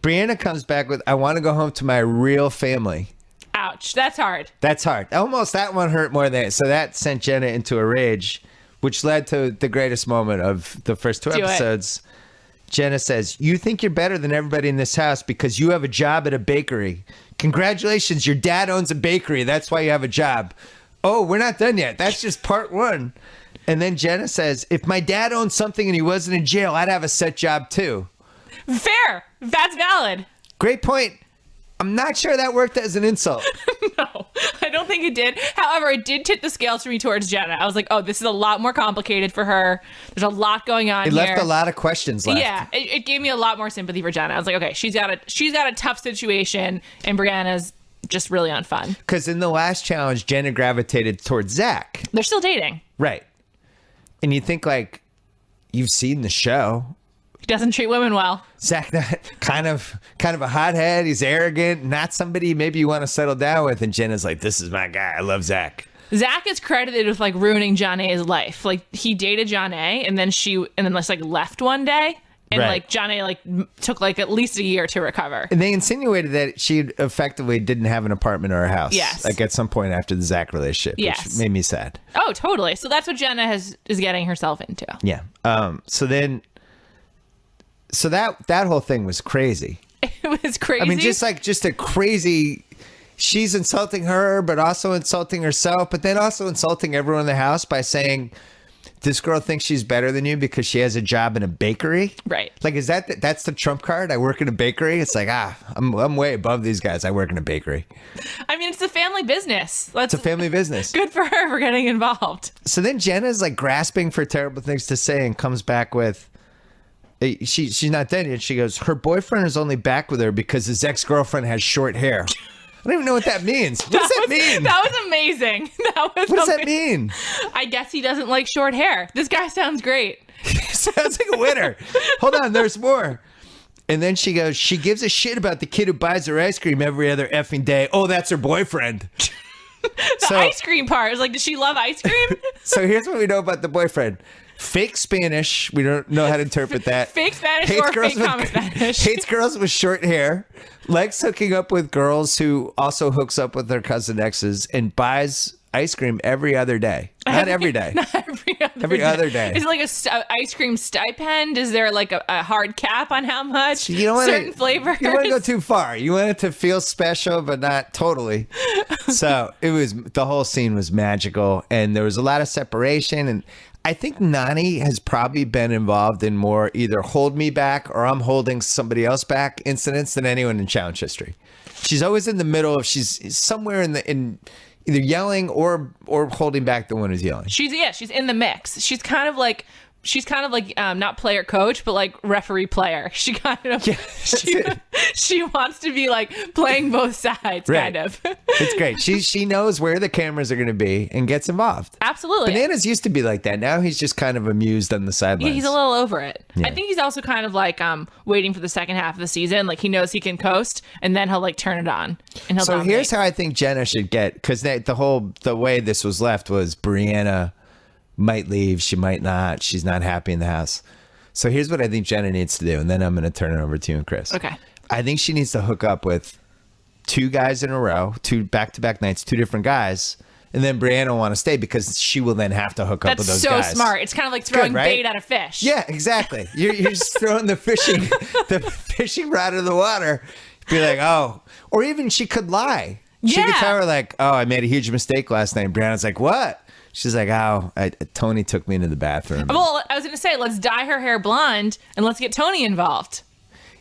Brianna comes back with, "I want to go home to my real family." Ouch, that's hard. That's hard. Almost that one hurt more than it. So that sent Jenna into a rage, which led to the greatest moment of the first 2 episodes. Jenna says, "You think you're better than everybody in this house because you have a job at a bakery. Congratulations, your dad owns a bakery. That's why you have a job." Oh, we're not done yet. That's just part 1. And then Jenna says, "If my dad owned something and he wasn't in jail, I'd have a set job too." Fair. That's valid. Great point. I'm not sure that worked as an insult. No, I don't think it did. However, it did tip the scales for me towards Jenna. I was like, oh, this is a lot more complicated for her. There's a lot going on here. It left a lot of questions left. Yeah, it gave me a lot more sympathy for Jenna. I was like, okay, she's got a tough situation, and Brianna's just really on fun. Because in the last challenge, Jenna gravitated towards Zach. They're still dating. Right. And you think, like, you've seen the show. He doesn't treat women well. Zach, kind of a hothead. He's arrogant. Not somebody maybe you want to settle down with. And Jenna's like, "This is my guy. I love Zach." Zach is credited with like ruining Jonna's life. Like he dated Jonna, and then just like left one day, and like Jonna like took like at least a year to recover. And they insinuated that she effectively didn't have an apartment or a house. Yes. Like at some point after the Zach relationship, which made me sad. Oh, totally. So that's what Jenna is getting herself into. Yeah. So that whole thing was crazy. It was crazy. I mean, just a crazy. She's insulting her, but also insulting herself, but then also insulting everyone in the house by saying, this girl thinks she's better than you because she has a job in a bakery. Right. Like, that's the trump card? I work in a bakery. It's like, I'm way above these guys. I work in a bakery. I mean, it's a family business. It's a family business. Good for her for getting involved. So then Jenna's like grasping for terrible things to say and comes back with, she's not done yet. She goes, her boyfriend is only back with her because his ex-girlfriend has short hair. I don't even know what that means. What does that mean? That was amazing. What does that mean? I guess he doesn't like short hair. This guy sounds great. Sounds like a winner. Hold on, there's more. And then she goes, she gives a shit about the kid who buys her ice cream every other effing day. Oh, that's her boyfriend. The ice cream part is like, does she love ice cream? So here's what we know about the boyfriend. Fake Spanish. We don't know how to interpret that. Fake Spanish or fake common Spanish. Hates girls with short hair. Likes hooking up with girls who also hooks up with their cousin exes and buys ice cream every other day. Not every day. Not every other day. Is it like a ice cream stipend? Is there like a hard cap on how much? You don't certain flavors? You want to go too far. You want it to feel special, but not totally. So the whole scene was magical, and there was a lot of separation. And I think Nany has probably been involved in more either hold me back or I'm holding somebody else back incidents than anyone in challenge history. She's always in the middle of, she's somewhere in either yelling or holding back the one who's yelling. She's in the mix. She's kind of like not player coach, but like referee player. She kind of she wants to be like playing both sides, right. Kind of. It's great. She knows where the cameras are going to be and gets involved. Absolutely. Bananas used to be like that. Now he's just kind of amused on the sidelines. Yeah, he's a little over it. Yeah. I think he's also kind of like waiting for the second half of the season. Like he knows he can coast, and then he'll like turn it on. And he'll dominate. Here's how I think Jenna should get, because the way this was left was Brianna might leave, she might not. She's not happy in the house. So here's what I think Jenna needs to do, and then I'm going to turn it over to you and Chris. Okay. I think she needs to hook up with two guys in a row, two back-to-back nights, two different guys, and then Brianna will want to stay because she will then have to hook up with those guys. That's so smart. It's kind of like throwing bait at a fish. Yeah, exactly. You're just throwing the fishing rod in the water. Be like, oh. Or even she could lie. She could tell her like, oh, I made a huge mistake last night. Brianna's like, what? She's like, Tony took me into the bathroom. Well, I was going to say, let's dye her hair blonde and let's get Tony involved.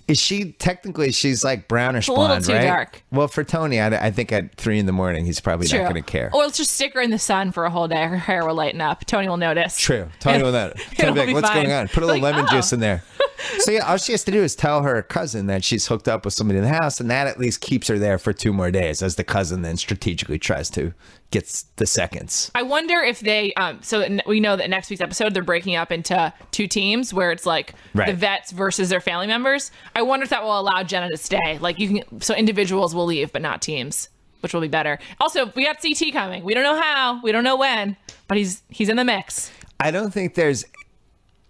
Is she technically, she's like brownish blonde, right? It's a little too dark. Well, for Tony, I think at 3 a.m, he's probably not going to care. Or let's just stick her in the sun for a whole day. Her hair will lighten up. Tony will notice. True. Tony will notice. Tony will be like, what's going on? Put a little lemon juice in there. So yeah, all she has to do is tell her cousin that she's hooked up with somebody in the house, and that at least keeps her there for 2 more days as the cousin then strategically tries to get the seconds. I wonder if they, so we know that next week's episode, they're breaking up into 2 teams where it's like the vets versus their family members. I wonder if that will allow Jenna to stay. Like so individuals will leave, but not teams, which will be better. Also, we got CT coming. We don't know how, we don't know when, but he's in the mix. I don't think there's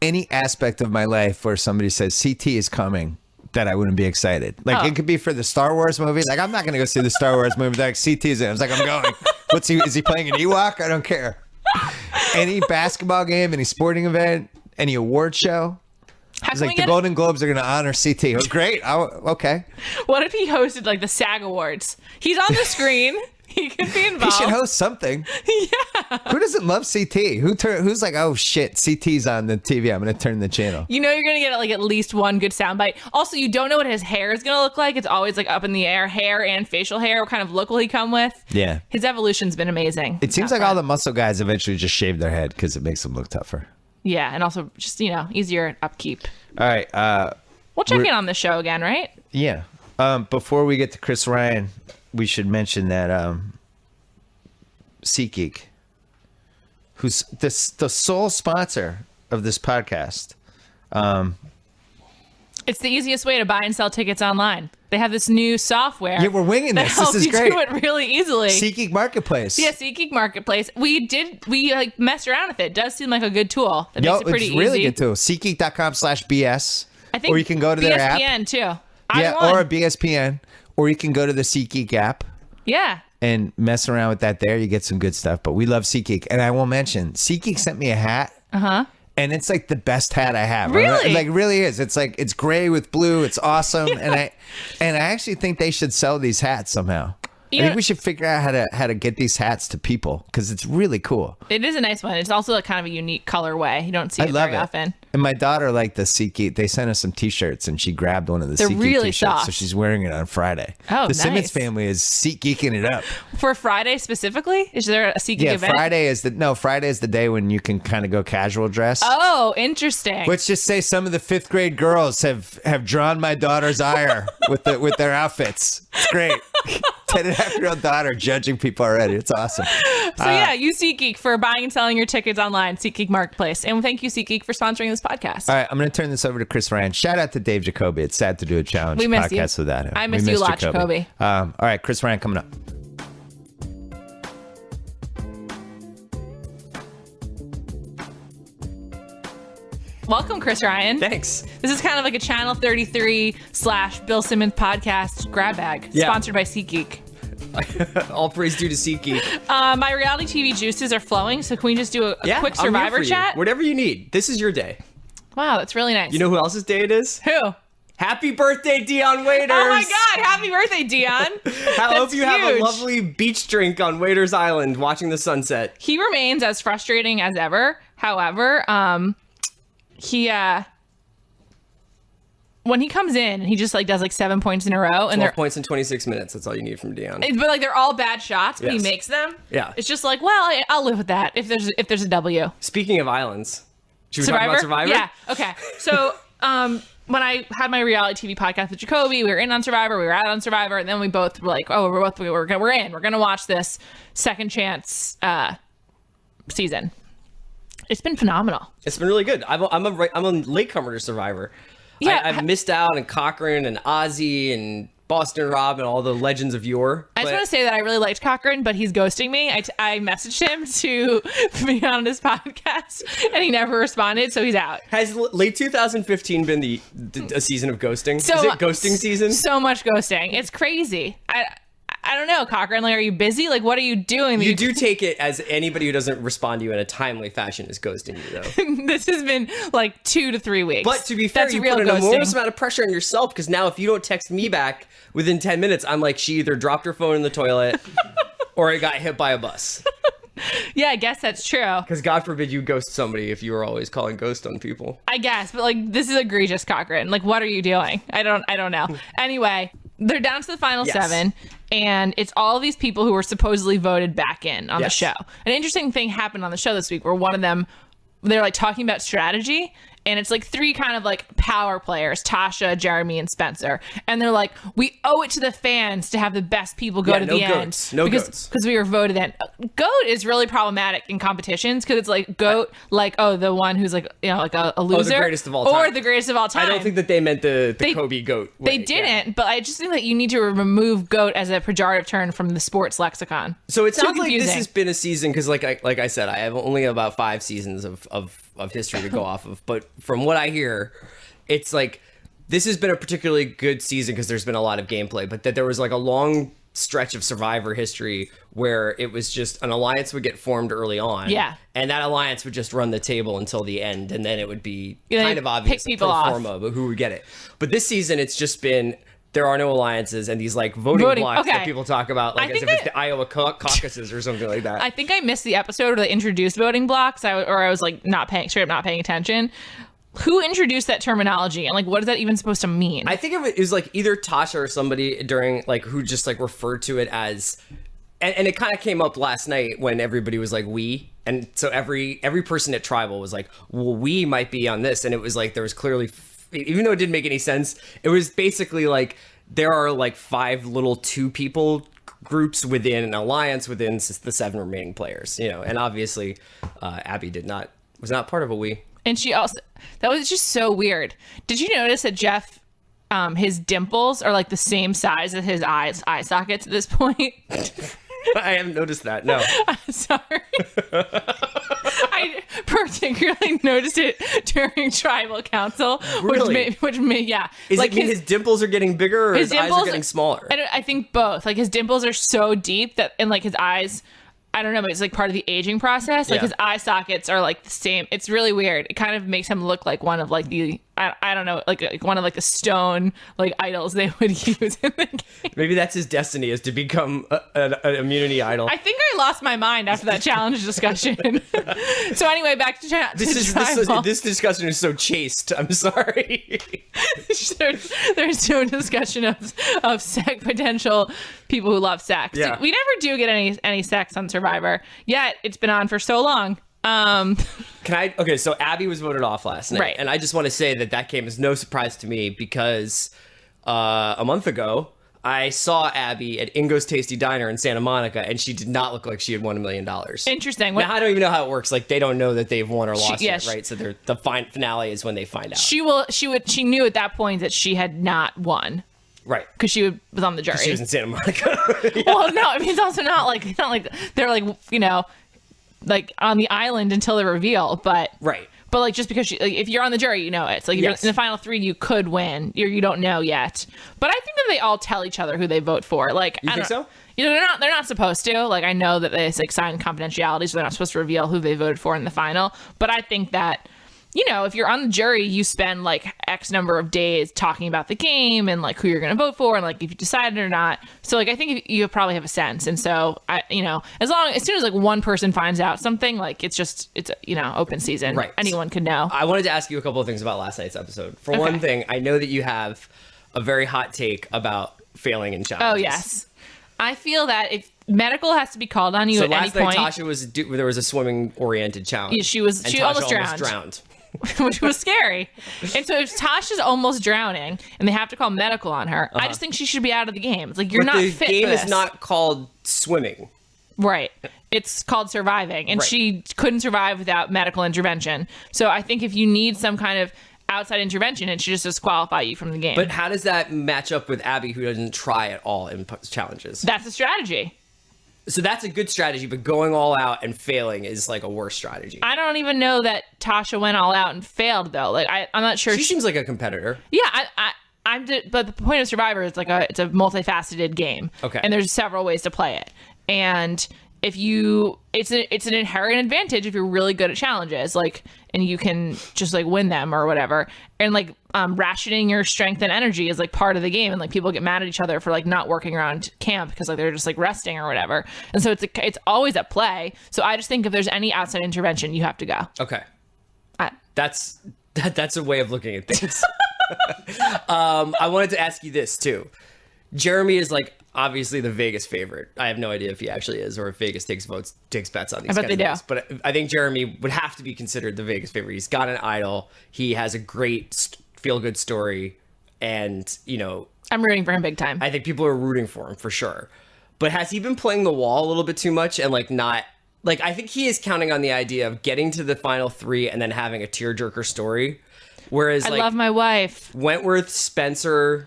any aspect of my life where somebody says CT is coming that I wouldn't be excited. Like it could be for the Star Wars movie. Like I'm not going to go see the Star Wars movie. Like CT is in. I was like, I'm going. Is he playing an Ewok? I don't care. Any basketball game, any sporting event, any award show. It's like the Golden Globes are going to honor CT. Oh, great. Okay. What if he hosted like the SAG Awards? He's on the screen. He could be involved. He should host something. Yeah. Who doesn't love CT? Who's like, oh shit, CT's on the TV. I'm going to turn the channel. You know you're going to get like at least one good soundbite. Also, you don't know what his hair is going to look like. It's always like up in the air, hair and facial hair. What kind of look will he come with? Yeah. His evolution's been amazing. It seems like all the muscle guys eventually just shave their head because it makes them look tougher. Yeah, and also just, easier upkeep. All right. We'll check in on the show again, right? Yeah. Before we get to Chris Ryan, we should mention that SeatGeek, who's the sole sponsor of this podcast. It's the easiest way to buy and sell tickets online. They have this new software. Yeah, we're winging this. This is great. Do it really easily. SeatGeek Marketplace. Yeah, SeatGeek Marketplace. We like messed around with it. It does seem like a good tool. It makes it pretty easy. It's really good tool. SeatGeek.com/BS. I think, or you can go to their app. BSPN too. Or a BSPN. Or you can go to the SeatGeek app. Yeah. And mess around with that there. You get some good stuff. But we love SeatGeek. And I will mention, SeatGeek sent me a hat. Uh-huh. and it's like the best hat I have. Really? Like really is. It's like it's gray with blue. It's awesome, and I actually think they should sell these hats somehow. I think we should figure out how to get these hats to people because it's really cool. It is a nice one. It's also like kind of a unique colorway. You don't see it very often. And my daughter liked the SeatGeek. They sent us some T-shirts, and she grabbed one of the SeatGeek really T-shirts. soft. So she's wearing it on Friday. Oh, the Simmons family is SeatGeeking it up. For Friday specifically? Is there a SeatGeek event? Friday is the day when you can kind of go casual dress. Oh, interesting. Let's just say some of the 5th grade girls have drawn my daughter's ire with their outfits. It's great. 10.5-year-old daughter judging people already. It's awesome. So use SeatGeek for buying and selling your tickets online, SeatGeek Marketplace. And thank you, SeatGeek, for sponsoring this podcast. All right, I'm going to turn this over to Chris Ryan. Shout out to Dave Jacoby. It's sad to do a challenge podcast without him. I miss you a lot, Jacoby. All right, Chris Ryan coming up. Welcome, Chris Ryan. Thanks. This is kind of like a Channel 33 / Bill Simmons podcast grab bag, sponsored by SeatGeek. All praise due to SeatGeek. My reality TV juices are flowing, so can we just do a quick Survivor chat? Whatever you need. This is your day. Wow, that's really nice. You know who else's day it is? Who? Happy birthday, Dion Waiters! Oh my God! Happy birthday, Dion! I hope you have a lovely beach drink on Waiters Island, watching the sunset. He remains as frustrating as ever. However, he when he comes in, he just like does like 7 points in a row, and 12 points in 26 minutes. That's all you need from Dion. But like they're all bad shots, but he makes them. Yeah, it's just like, well, I'll live with that if there's a W. Speaking of islands, should we Survivor? talk about Survivor? Yeah. Okay. So when I had my reality TV podcast with Jacoby, we were in on Survivor, we were out on Survivor, and then we both were like, oh, we're in. We're gonna watch this second chance season. It's been phenomenal. It's been really good. I'm a latecomer to Survivor. Yeah, I've missed out on Cochran and Ozzy and Boston Rob and all the legends of yore. I just want to say that I really liked Cochran, but he's ghosting me. I messaged him to be on his podcast, and he never responded, so he's out. Has late 2015 been a season of ghosting? So, is it ghosting season? So much ghosting. It's crazy. I don't know, Cochran. Like, are you busy? Like, what are you doing? You do take it as anybody who doesn't respond to you in a timely fashion is ghosting you, though. This has been like 2 to 3 weeks. But to be fair, you put an enormous amount of pressure on yourself, because now if you don't text me back within 10 minutes, I'm like, she either dropped her phone in the toilet or it got hit by a bus. Yeah, I guess that's true. Because God forbid you ghost somebody if you were always calling ghost on people. I guess, but like, this is egregious, Cochran. Like, what are you doing? I don't know. Anyway, they're down to the final 7, and it's all these people who were supposedly voted back in on the show. An interesting thing happened on the show this week where one of them, they're like talking about strategy, and it's like 3 kind of like power players, Tasha, Jeremy, and Spencer. And they're like, we owe it to the fans to have the best people go to the end. No goats. Because we were voted in. GOAT is really problematic in competitions, because it's like GOAT, like, oh, the one who's like, you know, like a loser. Or the greatest of all time. Or the greatest of all time. I don't think that they meant the Kobe GOAT way. They didn't, but I just think that you need to remove GOAT as a pejorative term from the sports lexicon. So it sounds like this has been a season, because like I said, I have only about 5 seasons of history to go off of, but from what I hear, it's like this has been a particularly good season because there's been a lot of gameplay, but that there was like a long stretch of Survivor history where it was just an alliance would get formed early on, and that alliance would just run the table until the end, and then it would be kind of obvious pick people pro forma, but who would get it. But this season, it's just been there are no alliances and these like voting blocks that people talk about, like as if it's the Iowa caucuses or something like that. I think I missed the episode where they introduced voting blocks, I was like straight up not paying attention. Who introduced that terminology, and like what is that even supposed to mean? I think it was like either Tasha or somebody during like who just like referred to it as, and it kind of came up last night when everybody was like we, and so every person at Tribal was like, well, we might be on this, and it was like there was clearly, even though it didn't make any sense, it was basically like there are like 5 little 2 people groups within an alliance within the 7 remaining players, you know, and obviously Abby was not part of a we. And she also, that was just so weird. Did you notice that Jeff, his dimples are like the same size as his eye sockets at this point? I haven't noticed that, no. I'm sorry. I particularly noticed it during Tribal Council. Really? Which made yeah. Is like it mean his dimples are getting bigger or his eyes are getting smaller? I think both. Like his dimples are so deep that, and like his eyes I don't know, but it's like part of the aging process. Like Yeah. his eye sockets are like the same. It's really weird. It kind of makes him look like one of like the I don't know, like one of like the stone like idols they would use in the game. Maybe that's his destiny, is to become an immunity idol. I think I lost my mind after that challenge discussion. So anyway, back to This discussion is so chaste. I'm sorry. There's no discussion of sex potential people who love sex. Yeah. We never do get any sex on Survivor, yet it's been on for so long. Okay, so Abby was voted off last night. Right. And I just want to say that came as no surprise to me, because a month ago, I saw Abby at Ingo's Tasty Diner in Santa Monica, and she did not look like she had won $1 million. Interesting. Now, I don't even know how it works. Like, they don't know that they've won or lost yeah, yet, right? So the finale is when they find out. She knew at that point that she had not won. Right. Because she was on the jury. She was in Santa Monica. Yeah. Well, no, I mean, it's also not like they're like, you know, like on the island until the reveal, but Right. But like, just because if you're on the jury, you know it's like if you're in the final three, you could win. You don't know yet. But I think that they all tell each other who they vote for. Like, You think so? You know, they're not supposed to. Like, I know that they like sign confidentiality, so they're not supposed to reveal who they voted for in the final. But I think that, you know, if you're on the jury, you spend like X number of days talking about the game and like who you're going to vote for and like if you decided or not. So like I think you probably have a sense. And so you know, as soon as like one person finds out something, like it's you know, open season. Right. Anyone could know. I wanted to ask you a couple of things about last night's episode. For one thing, I know that you have a very hot take about failing in challenges. Oh yes, I feel that if medical has to be called on you at any point. So last night Tasha there was a swimming oriented challenge. Yeah, she almost drowned. Which was scary. And so if Tasha's almost drowning and they have to call medical on her, I just think she should be out of the game. It's like, you're not fit for this. The game is not called swimming. Right. It's called surviving. And she couldn't survive without medical intervention. So I think if you need some kind of outside intervention, it should just disqualify you from the game. But how does that match up with Abby, who doesn't try at all in challenges? That's a strategy. So that's a good strategy, but going all out and failing is like a worse strategy. I don't even know that Tasha went all out and failed, though. Like, I'm not sure. She seems like a competitor. Yeah, but the point of Survivor is like it's a multifaceted game. Okay. And there's several ways to play it. And if it's an inherent advantage if you're really good at challenges, like, and you can just like win them or whatever. And like rationing your strength and energy is like part of the game, and like people get mad at each other for like not working around camp because like they're just like resting or whatever. And so it's always at play. So I just think if there's any outside intervention, you have to go. Okay. That's a way of looking at things. I wanted to ask you this too. Jeremy is like obviously the Vegas favorite. I have no idea if he actually is or if Vegas takes bets on these. I bet they do. But I think Jeremy would have to be considered the Vegas favorite. He's got an idol. He has a great feel-good story, and you know, I'm rooting for him big time. I think people are rooting for him for sure. But has he been playing the wall a little bit too much and like not? Like, I think he is counting on the idea of getting to the final three and then having a tearjerker story. Whereas, I love my wife. Wentworth, Spencer,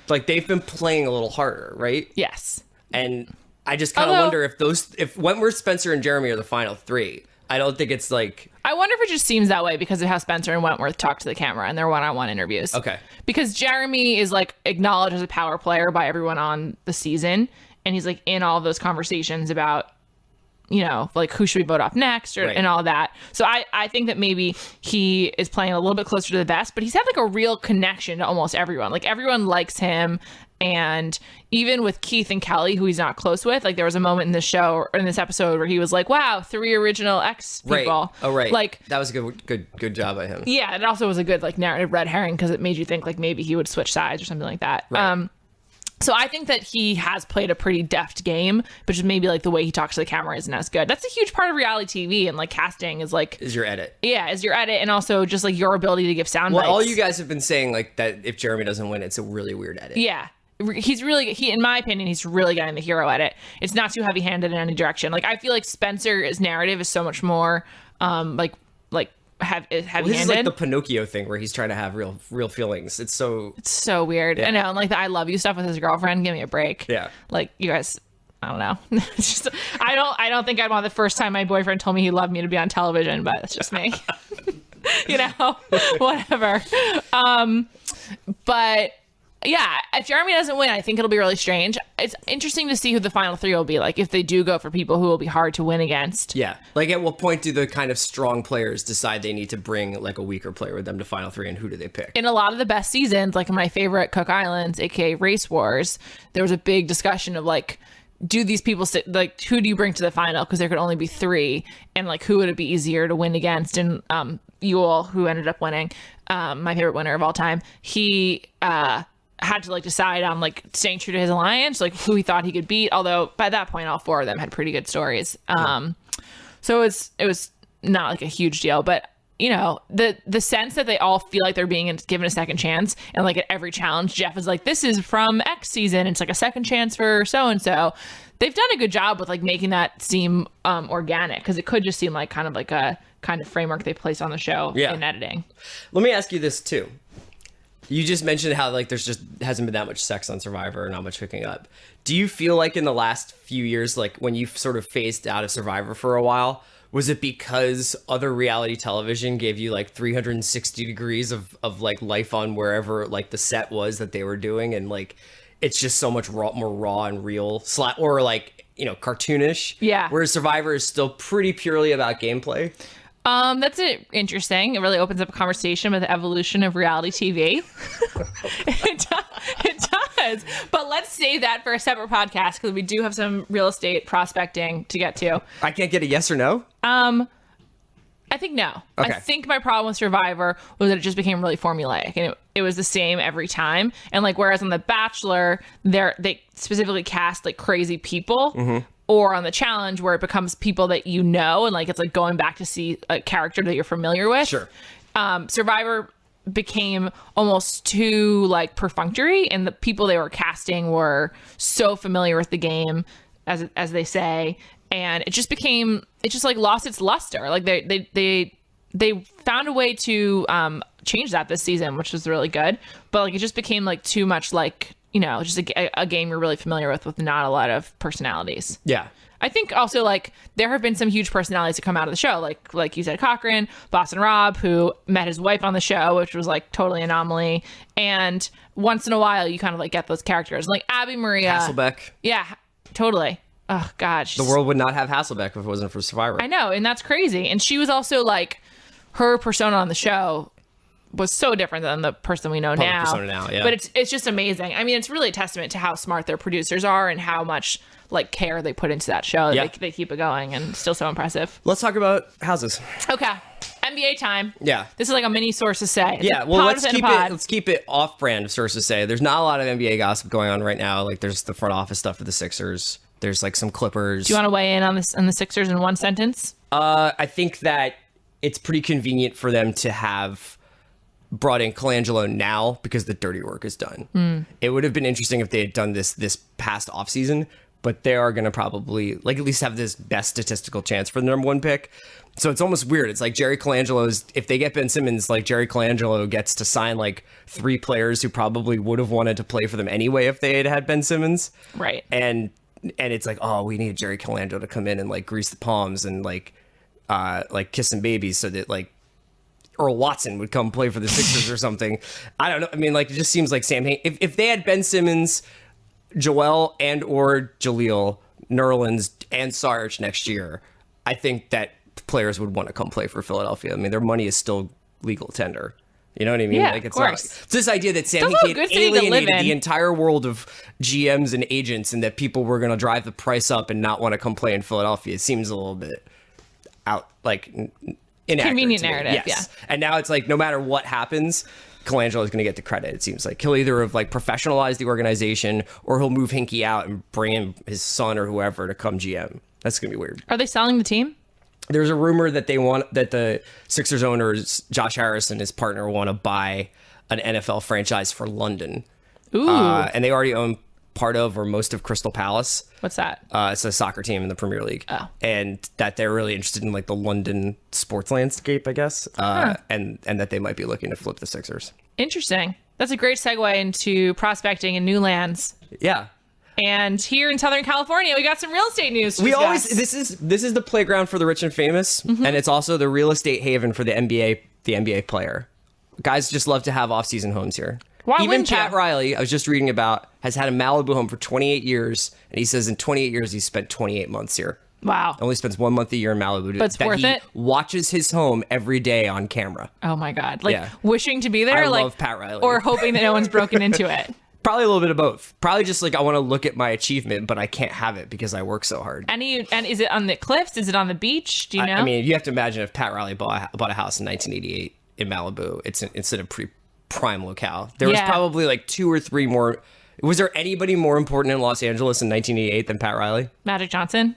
like they've been playing a little harder, right? Yes. And I just kind of wonder if Wentworth, Spencer, and Jeremy are the final three. I don't think it's like. I wonder if it just seems that way because of how Spencer and Wentworth talk to the camera in their one-on-one interviews. Okay. Because Jeremy is like acknowledged as a power player by everyone on the season, and he's like in all of those conversations about, you know, like who should we vote off next and all that. So I think that maybe he is playing a little bit closer to the vest, but he's had like a real connection to almost everyone. Like everyone likes him. And even with Keith and Kelly, who he's not close with, like there was a moment in the show or in this episode where he was like, wow, 3 original ex people. Right. Oh, right. Like that was a good job by him. Yeah. It also was a good like narrative red herring because it made you think like maybe he would switch sides or something like that. Right. So I think that he has played a pretty deft game, but just maybe like the way he talks to the camera isn't as good. That's a huge part of reality TV, and like casting is your edit. Yeah, is your edit, and also just like your ability to give sound bites. Well, all you guys have been saying like that if Jeremy doesn't win, it's a really weird edit. Yeah. In my opinion, he's really getting the hero edit. It's not too heavy-handed in any direction. Like I feel like Spencer's narrative is so much more heavy-handed. This is like the Pinocchio thing where he's trying to have real feelings. It's so weird. Yeah. I know, and like the I love you stuff with his girlfriend. Give me a break. Yeah. Like you guys, I don't know. It's just I don't think I'd want the first time my boyfriend told me he loved me to be on television, but it's just me. You know, whatever. But Yeah, if Jeremy doesn't win, I think it'll be really strange. It's interesting to see who the final three will be like if they do go for people who will be hard to win against. Yeah. Like, at what point do the kind of strong players decide they need to bring like a weaker player with them to final three, and who do they pick? In a lot of the best seasons, like in my favorite Cook Islands, aka Race Wars, there was a big discussion of like, do these people like, who do you bring to the final? Because there could only be three, and like, who would it be easier to win against? And Yule, who ended up winning, my favorite winner of all time, he had to like decide on like staying true to his alliance, like who he thought he could beat. Although by that point, all four of them had pretty good stories. So it was not like a huge deal, but you know, the sense that they all feel like they're being given a second chance, and like at every challenge, Jeff is like, this is from X season. It's like a second chance for so-and-so. They've done a good job with like making that seem organic, because it could just seem like kind of framework they place on the show in editing. Let me ask you this too. You just mentioned how like there's just hasn't been that much sex on Survivor, not much hooking up. Do you feel like in the last few years, like when you've sort of phased out of Survivor for a while, was it because other reality television gave you like 360 degrees of like life on wherever like the set was that they were doing, and like it's just so much more raw and real, or like, you know, cartoonish? Yeah. Whereas Survivor is still pretty purely about gameplay. That's interesting. It really opens up a conversation with the evolution of reality TV. It does. But let's save that for a separate podcast, because we do have some real estate prospecting to get to. I can't get a yes or no? I think no. Okay. I think my problem with Survivor was that it just became really formulaic, and it was the same every time. And like, whereas on The Bachelor, they specifically cast like crazy people. Mm-hmm. Or on The Challenge, where it becomes people that you know, and like it's like going back to see a character that you're familiar with. Sure. Survivor became almost too like perfunctory, and the people they were casting were so familiar with the game, as they say, and it just like lost its luster. Like they found a way to change that this season, which was really good, but like it just became like too much like, you know, just a game you're really familiar with not a lot of personalities. Yeah. I think also like there have been some huge personalities to come out of the show. Like you said, Cochran, Boston Rob, who met his wife on the show, which was like totally anomaly. And once in a while you kind of like get those characters like Abby Maria. Hasselbeck. Yeah, totally. Oh God. The world would not have Hasselbeck if it wasn't for Survivor. I know. And that's crazy. And she was also like, her persona on the show was so different than the person we know now. Yeah. But it's just amazing. I mean, it's really a testament to how smart their producers are and how much like care they put into that show. Yeah. They keep it going, and still so impressive. Let's talk about houses. Okay. NBA time. Yeah. This is like a mini Sources Say. Yeah. Well, let's keep it off brand of Sources Say. There's not a lot of NBA gossip going on right now. Like there's the front office stuff for the Sixers. There's like some Clippers. Do you want to weigh in on this on the Sixers in one sentence? I think that it's pretty convenient for them to have brought in Colangelo now because the dirty work is done. It would have been interesting if they had done this past offseason, but they are going to probably like at least have this best statistical chance for the number one pick. So it's almost weird. It's like Jerry Colangelo's, if they get Ben Simmons, like Jerry Colangelo gets to sign like 3 players who probably would have wanted to play for them anyway if they had Ben Simmons. Right. And it's like, oh, we need Jerry Colangelo to come in and like grease the palms and like kiss some babies so that like Earl Watson would come play for the Sixers or something. I don't know. I mean, like, it just seems like Sam Hain. If they had Ben Simmons, Joel and or Jaleel, Nerlens, and Sarge next year, I think that players would want to come play for Philadelphia. I mean, their money is still legal tender. You know what I mean? Yeah, like, it's of course. It's this idea that Sam Hain alienated the entire world of GMs and agents, and that people were going to drive the price up and not want to come play in Philadelphia. It seems a little bit out, like, convenient narrative. Yes. Yeah. And now it's like, no matter what happens, Colangelo is going to get the credit. It seems like he'll either have like professionalized the organization, or he'll move Hinkie out and bring in his son or whoever to come GM. That's going to be weird. Are they selling the team? There's a rumor that that the Sixers owners, Josh Harris and his partner, want to buy an NFL franchise for London. Ooh. And they already own part of or most of Crystal Palace. What's that? It's a soccer team in the Premier League. Oh. And that they're really interested in like the London sports landscape, I guess. And that they might be looking to flip the Sixers. Interesting. That's a great segue into prospecting in new lands. Yeah. And here in Southern California, we got some real estate news. This is the playground for the rich and famous, and it's also the real estate haven for the NBA player. Guys just love to have off-season homes here. Why Even wouldn't Pat you? Riley, I was just reading about, has had a Malibu home for 28 years, and he says in 28 years he's spent 28 months here. Wow. Only spends 1 month a year in Malibu. But it's that worth he it? watches his home every day on camera. Oh my God. Like Yeah. wishing to be there? I like, love Pat Riley. Or hoping that no one's broken into it. Probably a little bit of both. Probably just like I want to look at my achievement, but I can't have it because I work so hard. And is it on the cliffs? Is it on the beach? Do you know? I mean, you have to imagine if Pat Riley bought a house in 1988 in Malibu, it's in a pretty prime locale. There was probably like 2 or 3 more. Was there anybody more important in Los Angeles in 1988 than Pat Riley? Magic Johnson?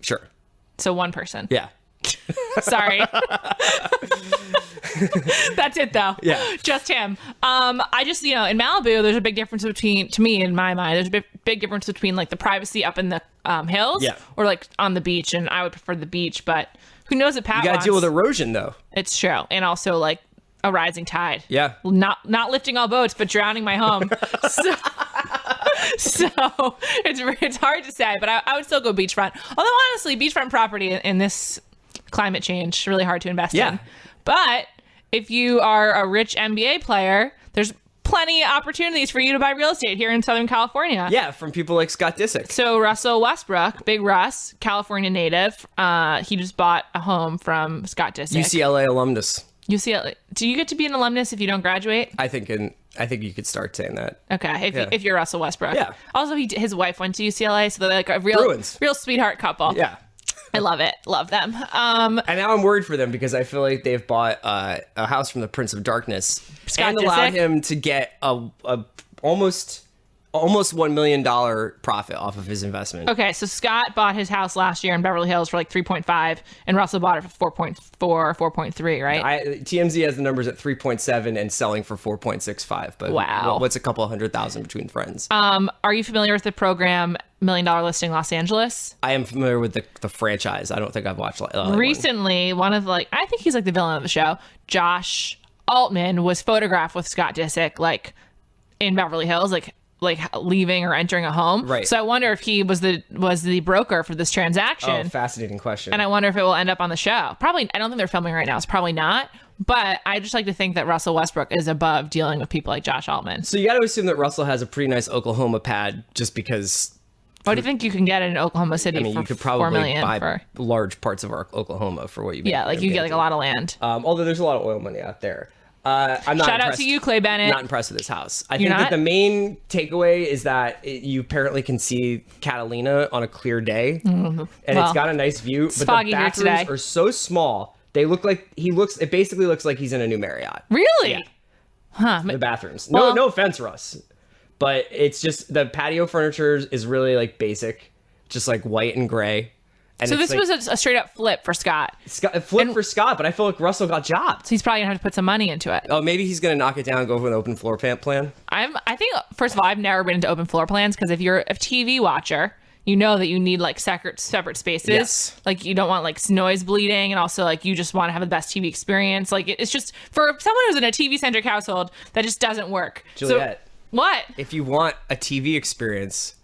Sure. So one person. Yeah. Sorry. That's it though. Yeah. Just him. I just, in Malibu, there's a big difference to me, in my mind, there's a big difference between like the privacy up in the hills or like on the beach. And I would prefer the beach, but who knows what Pat You got to wants. deal with erosion though. It's true. And also like a rising tide. Yeah. Not lifting all boats, but drowning my home. So it's hard to say, but I would still go beachfront. Although honestly, beachfront property in this climate change really hard to invest in. But if you are a rich NBA player, there's plenty of opportunities for you to buy real estate here in Southern California. Yeah, from people like Scott Disick. So Russell Westbrook, Big Russ, California native, he just bought a home from Scott Disick. UCLA alumnus. UCLA. Do you get to be an alumnus if you don't graduate? I think you could start saying that. Okay, if you're Russell Westbrook. Yeah. Also, his wife went to UCLA, so they're like a real sweetheart couple. Yeah. I love it. Love them. And now I'm worried for them because I feel like they've bought a house from the Prince of Darkness Scott and allowed Disick? him to get a almost $1 million profit off of his investment. Okay, so Scott bought his house last year in Beverly Hills for like 3.5, and Russell bought it for 4.4 or 4.3, right? TMZ has the numbers at 3.7 and selling for 4.65. But Wow. what's a couple $100,000 between friends? Are you familiar with the program $1 Million Listing Los Angeles? I am familiar with the franchise. I don't think I've watched Recently, one of I think he's like the villain of the show, Josh Altman, was photographed with Scott Disick like in Beverly Hills, like leaving or entering a home. Right. So I wonder if he was the broker for this transaction. Oh, fascinating question. And I wonder if it will end up on the show. Probably. I don't think they're filming right now. It's probably not. But I just like to think that Russell Westbrook is above dealing with people like Josh Altman. So you got to assume that Russell has a pretty nice Oklahoma pad just because. What do you think you can get in Oklahoma City? I mean, for you could $4 probably million buy large parts of our Oklahoma for what you make. Yeah, like you get like a lot of land. Although there's a lot of oil money out there. I'm not Shout out impressed. to you, Clay Bennett. Not impressed with this house. I You're think that not? the main takeaway is that you apparently can see Catalina on a clear day, and it's got a nice view. But foggy the here bathrooms today. are so small; they look like It basically looks like he's in a new Marriott. Really? Yeah. Huh. The bathrooms. Well- No offense, Russ, but it's just the patio furniture is really like basic, just like white and gray. And So it's this like, was a straight up flip for Scott. flip for Scott, but I feel like Russell got jobbed. So he's probably gonna have to put some money into it. Oh, maybe he's gonna knock it down and go for an open floor plan. I think first of all, I've never been into open floor plans because if you're a TV watcher, you know that you need like separate spaces. Yes. Like you don't want like noise bleeding, and also like you just want to have the best TV experience. Like it's just for someone who's in a TV centric household that just doesn't work. Juliet. So, what? If you want a TV experience,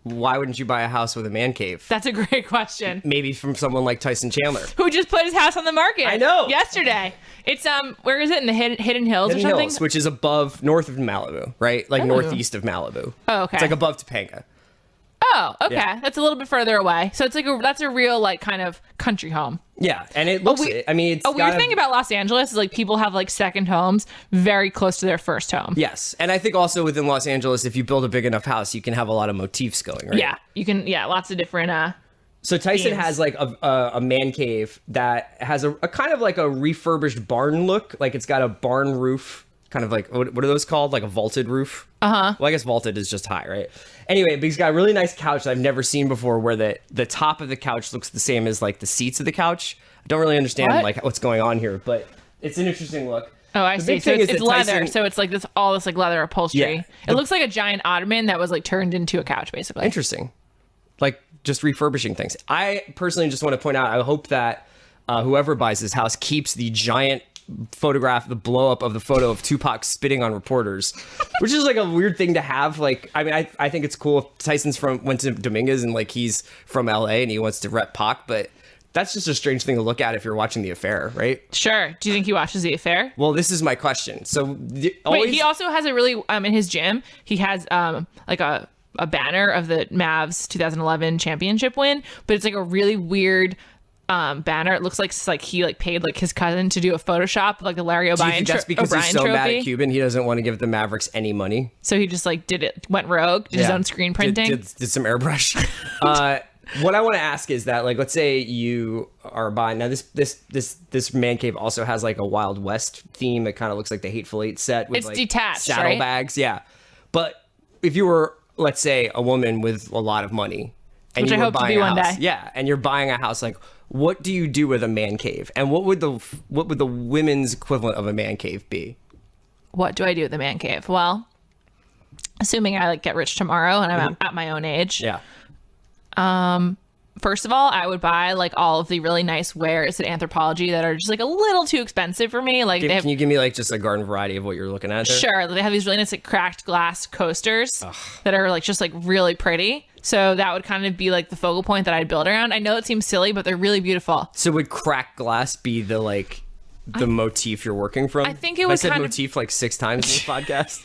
why wouldn't you buy a house with a man cave? That's a great question. Maybe from someone like Tyson Chandler. Who just put his house on the market? I know. Yesterday. It's where is it, in the Hidden Hills or something? Hills, which is north of Malibu, right? Like northeast of Malibu. Oh, okay. It's like above Topanga. Oh, okay. Yeah. That's a little bit further away. So it's like that's a real like kind of country home. Yeah, and it looks. I mean, it's a weird got thing about Los Angeles is like people have like second homes very close to their first home. Yes, and I think also within Los Angeles, if you build a big enough house, you can have a lot of motifs going, right? Yeah, you can. Yeah, lots of different. So Tyson themes. has like a man cave that has a kind of like a refurbished barn look. Like it's got a barn roof, kind of like what are those called? Like a vaulted roof. Well, I guess vaulted is just high, right? Anyway, but he's got a really nice couch that I've never seen before, where the top of the couch looks the same as like the seats of the couch. I don't really understand like what's going on here, but it's an interesting look. Oh, I The see. big So thing it's is that leather. Tyson- So it's like all this like leather upholstery. Yeah. It looks like a giant ottoman that was like turned into a couch, basically. Interesting. Like just refurbishing things. I personally just want to point out, I hope that whoever buys this house keeps the giant photograph, the blow up of the photo of Tupac spitting on reporters, which is like a weird thing to have. Like, I mean, I think it's cool if Tyson's went to Dominguez and like he's from LA and he wants to rep Pac, but that's just a strange thing to look at if you're watching The Affair, right? Sure. Do you think he watches The Affair? Well, this is my question. So Wait, he also has a really in his gym. He has like a banner of the Mavs 2011 championship win, but it's like a really weird banner. It looks like he like paid like his cousin to do a Photoshop of like the Larry O'Brien. Do you think that's because he's so mad at Cuban, he doesn't want to give the Mavericks any money? So he just like went rogue, did his own screen printing, did some airbrush. What I want to ask is that, like, let's say you are buying now. This man cave also has like a Wild West theme. It kind of looks like the Hateful Eight set with it's like detached saddlebags. Yeah, but if you were, let's say, a woman with a lot of money, and which you I were hope to buying be a one house, day, yeah, and you're buying a house, like, what do you do with a man cave, and what would the women's equivalent of a man cave be? What do I do with the man cave? Well, assuming I like get rich tomorrow and I'm at my own age. Yeah. First of all, I would buy like all of the really nice wares at Anthropologie that are just like a little too expensive for me. Like, Can you give me like just a garden variety of what you're looking at there? Sure. They have these really nice like cracked glass coasters that are like just like really pretty. So that would kind of be like the focal point that I'd build around. I know it seems silly, but they're really beautiful. So would cracked glass be the motif you're working from? I think it would I said kind motif like 6 times in this podcast.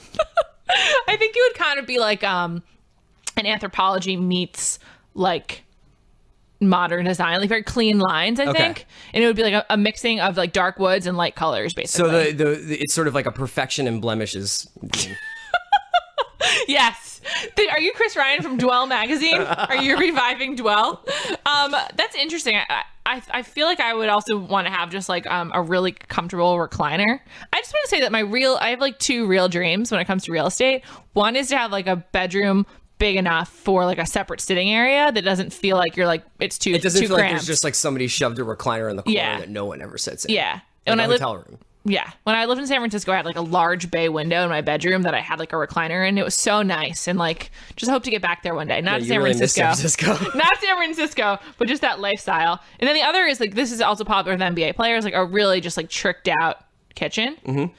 I think it would kind of be like an Anthropologie meets like modern design, like very clean lines, I think. And it would be like a mixing of like dark woods and light colors, basically. So it's sort of like a perfection and blemishes. Yes. Are you Chris Ryan from Dwell magazine? Are you reviving Dwell? That's interesting. I feel like I would also want to have just like a really comfortable recliner. I just want to say that I have like 2 real dreams when it comes to real estate. One is to have like a bedroom big enough for like a separate sitting area that doesn't feel like you're like it doesn't feel cramped. Like there's just like somebody shoved a recliner in the corner that no one ever sits in. Yeah. Like a hotel room. Yeah. When I lived in San Francisco, I had like a large bay window in my bedroom that I had like a recliner in. It was so nice. And like, just hope to get back there one day. Not San Francisco. Not San Francisco, but just that lifestyle. And then the other is like, this is also popular with NBA players, like a really just like tricked out kitchen. Mm-hmm.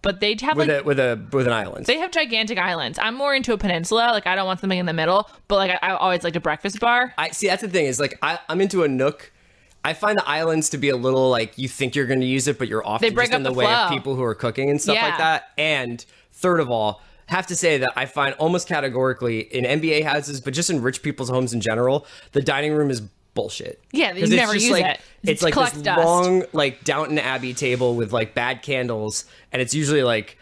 But they'd have with an island. They have gigantic islands. I'm more into a peninsula. Like I don't want something in the middle, but like I always liked a breakfast bar. I see. That's the thing is like I'm into a nook. I find the islands to be a little like you think you're going to use it, but you're often just in the way of people who are cooking and stuff like that. And third of all, have to say that I find almost categorically in NBA houses, but just in rich people's homes in general, the dining room is bullshit. Yeah, you never use it. It's like this long, like Downton Abbey table with like bad candles, and it's usually like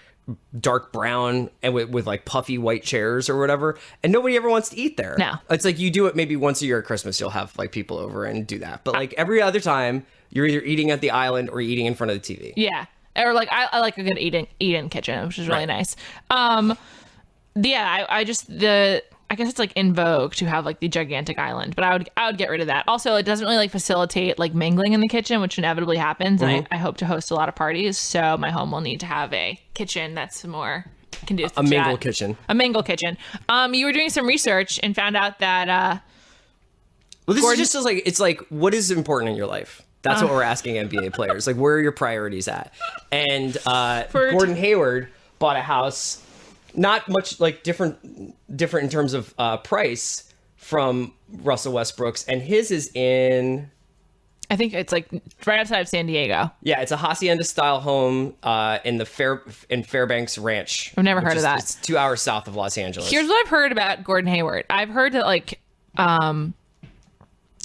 dark brown and with like puffy white chairs or whatever, and nobody ever wants to eat there. No, it's like you do it maybe once a year at Christmas. You'll have like people over and do that, but like every other time, you're either eating at the island or eating in front of the TV. Yeah, or like I like a good eat-in kitchen, which is really nice. Yeah, I guess it's like in vogue to have like the gigantic island, but I would get rid of that. Also, it doesn't really like facilitate like mingling in the kitchen, which inevitably happens. And I hope to host a lot of parties, so my home will need to have a kitchen that's more conducive. A mingle kitchen. A mingle kitchen. You were doing some research and found out that. Well, this is just like it's like what is important in your life. That's what we're asking NBA players. Like, where are your priorities at? And Gordon Hayward bought a house. Not much like different in terms of price from Russell Westbrook's, and his is in. I think it's like right outside of San Diego. Yeah, it's a Hacienda style home in Fairbanks Ranch. I've never heard of that. It's 2 hours south of Los Angeles. Here's what I've heard about Gordon Hayward. I've heard that like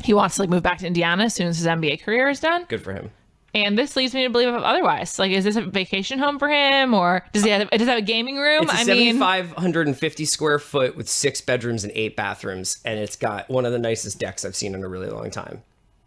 he wants to like move back to Indiana as soon as his NBA career is done. Good for him. And this leads me to believe otherwise. Like, is this a vacation home for him, or does he have a gaming room? It's a 7,550 square foot with 6 bedrooms and 8 bathrooms, and it's got one of the nicest decks I've seen in a really long time.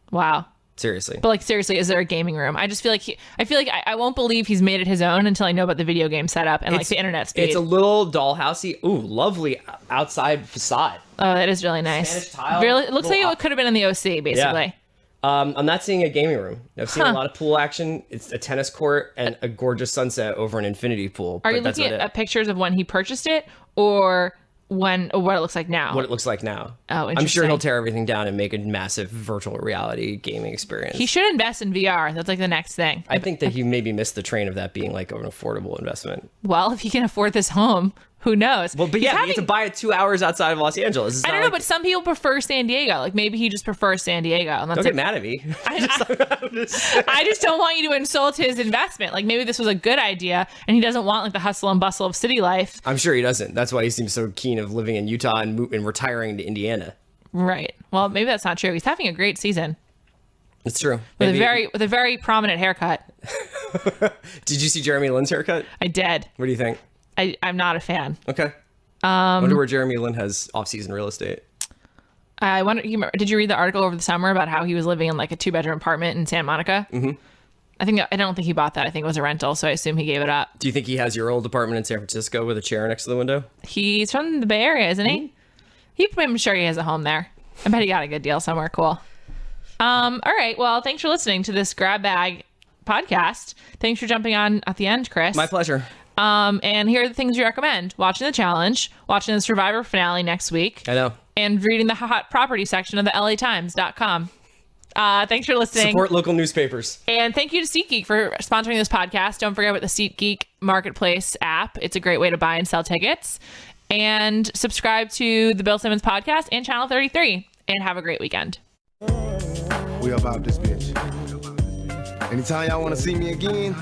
Wow. Seriously. But like, seriously, is there a gaming room? I just feel like I won't believe he's made it his own until I know about the video game setup and like the internet speed. It's a little dollhousey. Ooh, lovely outside facade. Oh, that is really nice. Spanish tile. Really, it looks like it could have been in the OC, basically. Yeah. I'm not seeing a gaming room. I've seen a lot of pool action. It's a tennis court and a gorgeous sunset over an infinity pool. Are you looking at pictures of when he purchased it, or what it looks like now? What it looks like now. Oh, interesting. I'm sure he'll tear everything down and make a massive virtual reality gaming experience. He should invest in VR. That's like the next thing. I think that he maybe missed the train of that being like an affordable investment. Well, if he can afford this home, Who knows? Well, but yeah, you have to buy it 2 hours outside of Los Angeles. I don't know, but some people prefer San Diego. Like maybe he just prefers San Diego. And that's don't get mad at me. I just don't want you to insult his investment. Like maybe this was a good idea and he doesn't want like the hustle and bustle of city life. I'm sure he doesn't. That's why he seems so keen of living in Utah and retiring to Indiana. Right. Well, maybe that's not true. He's having a great season. It's true. With a very prominent haircut. Did you see Jeremy Lin's haircut? I did. What do you think? I'm not a fan. Okay. I wonder where Jeremy Lin has off-season real estate. I wonder. Did you read the article over the summer about how he was living in like a 2-bedroom apartment in Santa Monica? Mm-hmm. I don't think he bought that. I think it was a rental, so I assume he gave it up. Do you think he has your old apartment in San Francisco with a chair next to the window? He's from the Bay Area, isn't he? I'm sure he has a home there. I bet he got a good deal somewhere. Cool. All right. Well, thanks for listening to this Grab Bag podcast. Thanks for jumping on at the end, Chris. My pleasure. And here are the things we recommend: watching the challenge, watching the Survivor finale next week. I know. And reading the hot property section of the LAtimes.com. Thanks for listening. Support local newspapers. And thank you to SeatGeek for sponsoring this podcast. Don't forget about the SeatGeek Marketplace app. It's a great way to buy and sell tickets. And subscribe to the Bill Simmons podcast and Channel 33. And have a great weekend. We about this bitch. Anytime y'all want to see me again,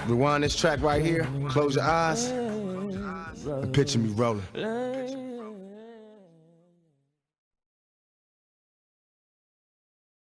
rewind this track right here, close your eyes, and picture me rolling.